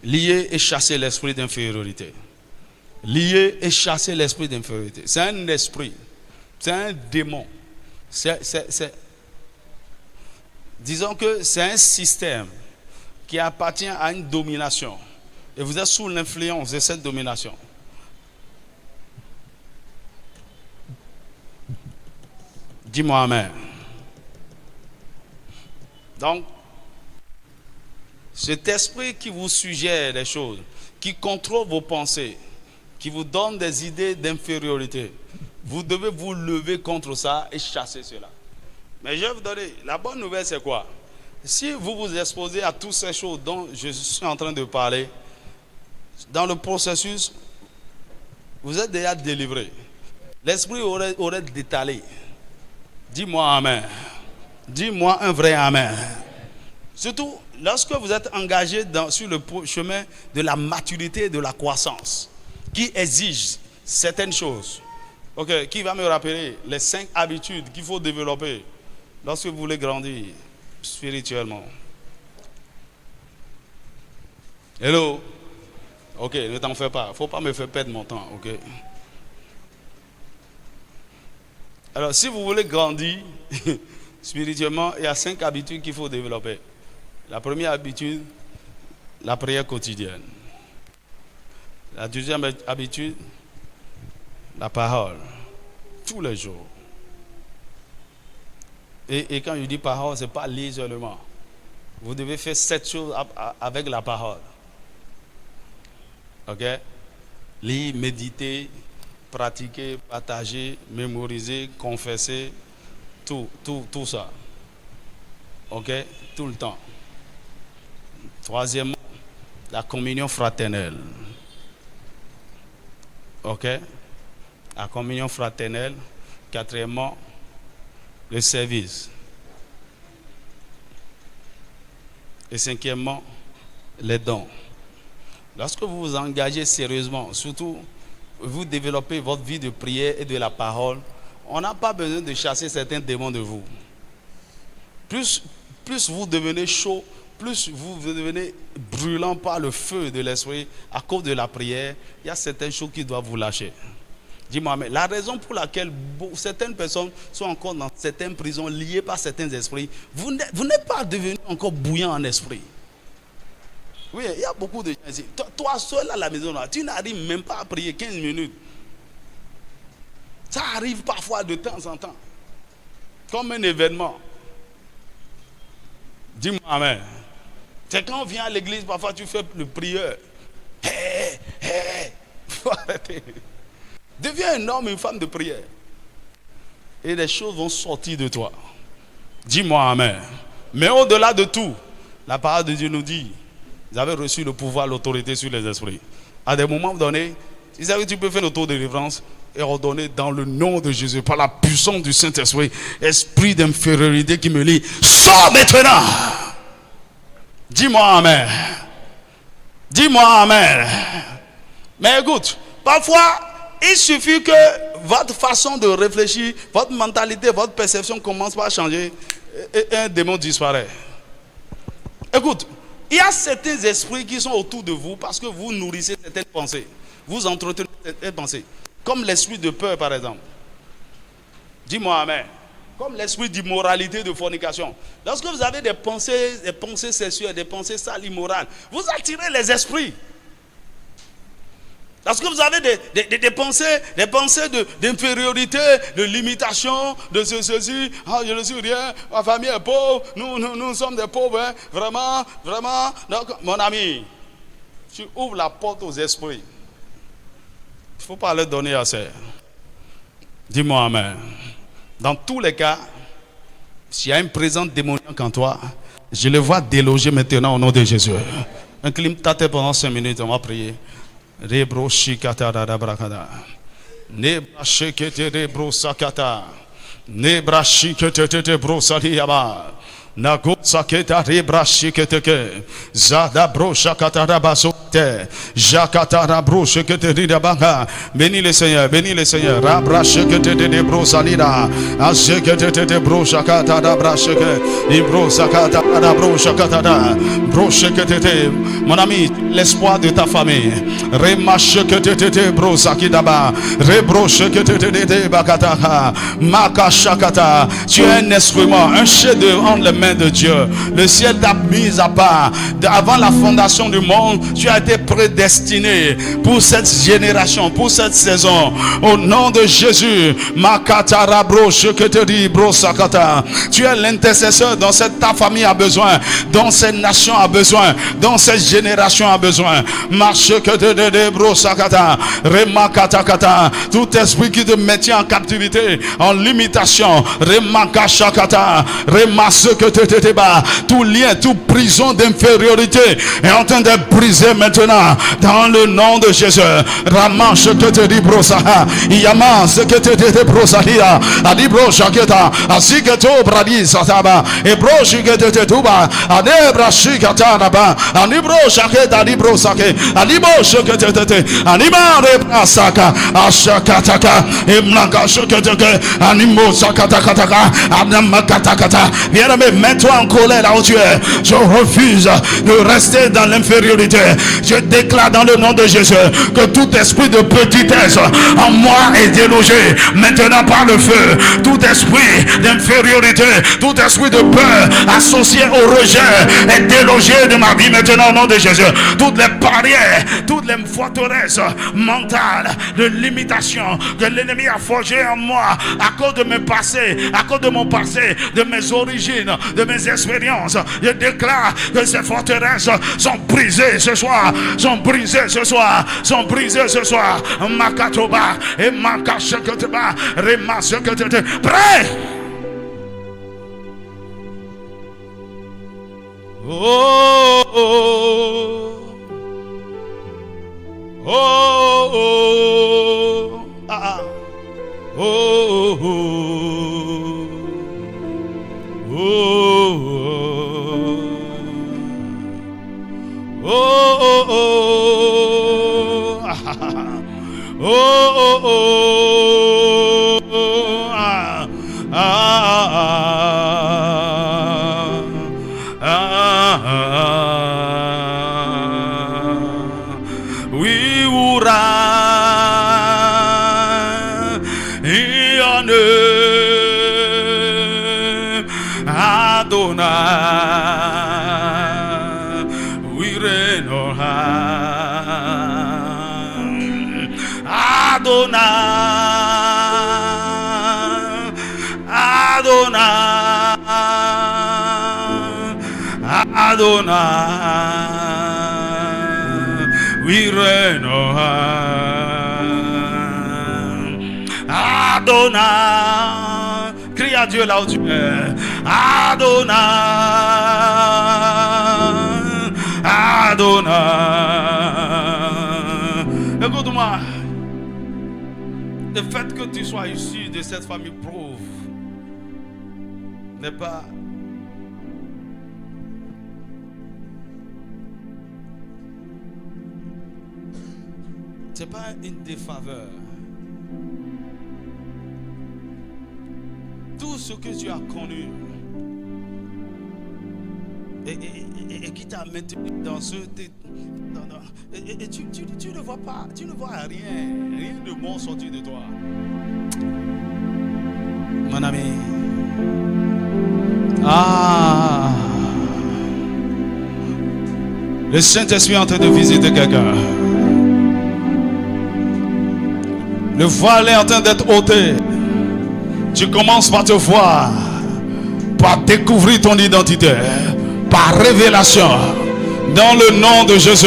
Speaker 1: et chasser l'esprit d'infériorité. Lier et chasser l'esprit d'infériorité. C'est un esprit. C'est un démon. Disons que c'est un système qui appartient à une domination. Et vous êtes sous l'influence de cette domination. Dis-moi amen. Donc, cet esprit qui vous suggère des choses, qui contrôle vos pensées, qui vous donne des idées d'infériorité, vous devez vous lever contre ça et chasser cela. Mais je vais vous donner, la bonne nouvelle c'est quoi? Si vous vous exposez à toutes ces choses dont je suis en train de parler, dans le processus, vous êtes déjà délivré. L'esprit aurait détalé. Dis-moi amen. Dis-moi un vrai amen. Surtout lorsque vous êtes engagé sur le chemin de la maturité et de la croissance, qui exige certaines choses. Ok, qui va me rappeler les 5 habitudes qu'il faut développer lorsque vous voulez grandir spirituellement? Hello? Ok, ne t'en fais pas. Il ne faut pas me faire perdre mon temps. Ok. Alors, si vous voulez grandir spirituellement, il y a 5 habitudes qu'il faut développer. La première habitude, la prière quotidienne. La deuxième habitude, la parole. Tous les jours. Et quand je dis parole, ce n'est pas lire seulement. Vous devez faire 7 choses avec la parole. Ok? Lire, méditer, pratiquer, partager, mémoriser, confesser, tout ça. Ok? Tout le temps. Troisièmement, la communion fraternelle. Ok? La communion fraternelle. Quatrièmement, le service. Et cinquièmement, les dons. Lorsque vous vous engagez sérieusement, surtout vous développez votre vie de prière et de la parole, on n'a pas besoin de chasser certains démons de vous. Plus vous devenez chaud, plus vous devenez brûlant par le feu de l'esprit à cause de la prière, il y a certaines choses qui doivent vous lâcher. Dis-moi, mais la raison pour laquelle certaines personnes sont encore dans certaines prisons liées par certains esprits, vous n'êtes pas devenu encore bouillant en esprit. Oui, il y a beaucoup de gens ici. Toi seul à la maison, là, tu n'arrives même pas à prier 15 minutes. Ça arrive parfois de temps en temps. Comme un événement. Dis-moi amen. C'est quand on vient à l'église, parfois tu fais le prieur. Faut arrêter. Deviens un homme, une femme de prière. Et les choses vont sortir de toi. Dis-moi amen. Mais au-delà de tout, la parole de Dieu nous dit, vous avez reçu le pouvoir, l'autorité sur les esprits. À des moments donnés, tu sais que tu peux faire le tour de délivrance et ordonner dans le nom de Jésus, par la puissance du Saint-Esprit, esprit d'infériorité qui me lie, sors maintenant. Dis-moi amen. Dis-moi amen. Mais écoute, parfois, il suffit que votre façon de réfléchir, votre mentalité, votre perception commence par changer et un démon disparaît. Écoute, il y a certains esprits qui sont autour de vous parce que vous nourrissez certaines pensées. Vous entretenez certaines pensées. Comme l'esprit de peur, par exemple. Dis-moi amen. Comme l'esprit d'immoralité, de fornication. Lorsque vous avez des pensées sexuelles, des pensées sales, immorales, vous attirez les esprits. Parce que vous avez des pensées d'infériorité, de limitation, de ceci. Ah, je ne suis rien, ma famille est pauvre, nous sommes des pauvres, hein. Vraiment, vraiment. Donc, mon ami, tu ouvres la porte aux esprits. Il ne faut pas leur donner assez. Dis-moi amen. Dans tous les cas, s'il y a une présence démoniaque en toi, je le vois déloger maintenant au nom de Jésus. Incline ta tête pendant 5 minutes, on va prier. Rebro shikata da brakada. Nebra shikete rebro sakata. Nebra shikete bro saliaba. Nago saketa rebra shikete. Zada bro shakata da basote. Jakata da bro shikete ridabanga. Bénis le Seigneur, bénis le Seigneur. Rabra shikete de bro salida. Ashikete de bro shakata da bra shike. Ibro sakata da bro shakata da. Bro shikete. Mon ami, l'espoir de ta famille. Remache que te bro sakidaba. Rebroche que te bakata. Makashakata. Tu es un instrument, un chef-d'œuvre entre les mains de Dieu. Le ciel t'a mis à part. Avant la fondation du monde, tu as été prédestiné pour cette génération, pour cette saison. Au nom de Jésus, Makata rabroche que te dit bro sakata. Tu es l'intercesseur dont ta famille a besoin, dont cette nation a besoin, dont cette génération a besoin. Marche que de bro sakata, remakata kata. Tout esprit qui te maintient en captivité, en limitation, remakashakata, remasse que te bas. Tout lien, toute prison d'infériorité est en train d'être brisé maintenant dans le nom de Jésus. Ramache que te dit bro saha, yama ce que te dit bro salia, adibro shaketa, asiketo bradi sataba, et bro shikete te tuba, adebra shikata naba, anibro shaketa libro sake, alibo shakete, animare brasaka, ashakataka, emlaka shakete, animo sakatakataka, anamakata. Bien-aimé, mets-toi en colère là où tu es. Je refuse de rester dans l'infériorité. Je déclare dans le nom de Jésus que tout esprit de petitesse en moi est délogé maintenant par le feu. Tout esprit d'infériorité, tout esprit de peur associé au rejet est délogé de ma vie maintenant au nom de Jésus. Toutes les barrières, toutes les forteresses mentales de limitation que l'ennemi a forgées en moi à cause de mes passés, à cause de mon passé, de mes origines, de mes expériences, je déclare que ces forteresses sont brisées ce soir, sont brisées ce soir, sont brisées ce soir. Makatoba et Makashakoteba, Remasakoteba. Prêt? Oh, oh, oh, oh, ah, oh, oh, oh, oh, oh, oh, oh, oh, ah, oui, oura, Yane, Adonai, oui, Renoha, Adonai, Adonai, Adonai, oui, Renoha, Adonai. Crie à Dieu là où tu es. Adonai, Adonai. Écoute-moi. Le fait que tu sois issu de cette famille pauvre n'est pas une défaveur. Tout ce que tu as connu et qui t'a maintenu dans ce... Et tu ne vois pas, tu ne vois rien de bon sortir de toi. Mon ami. Ah. Le Saint-Esprit est en train de visiter quelqu'un. Le voile est en train d'être ôté. Tu commences par te voir, par découvrir ton identité, par révélation, dans le nom de Jésus.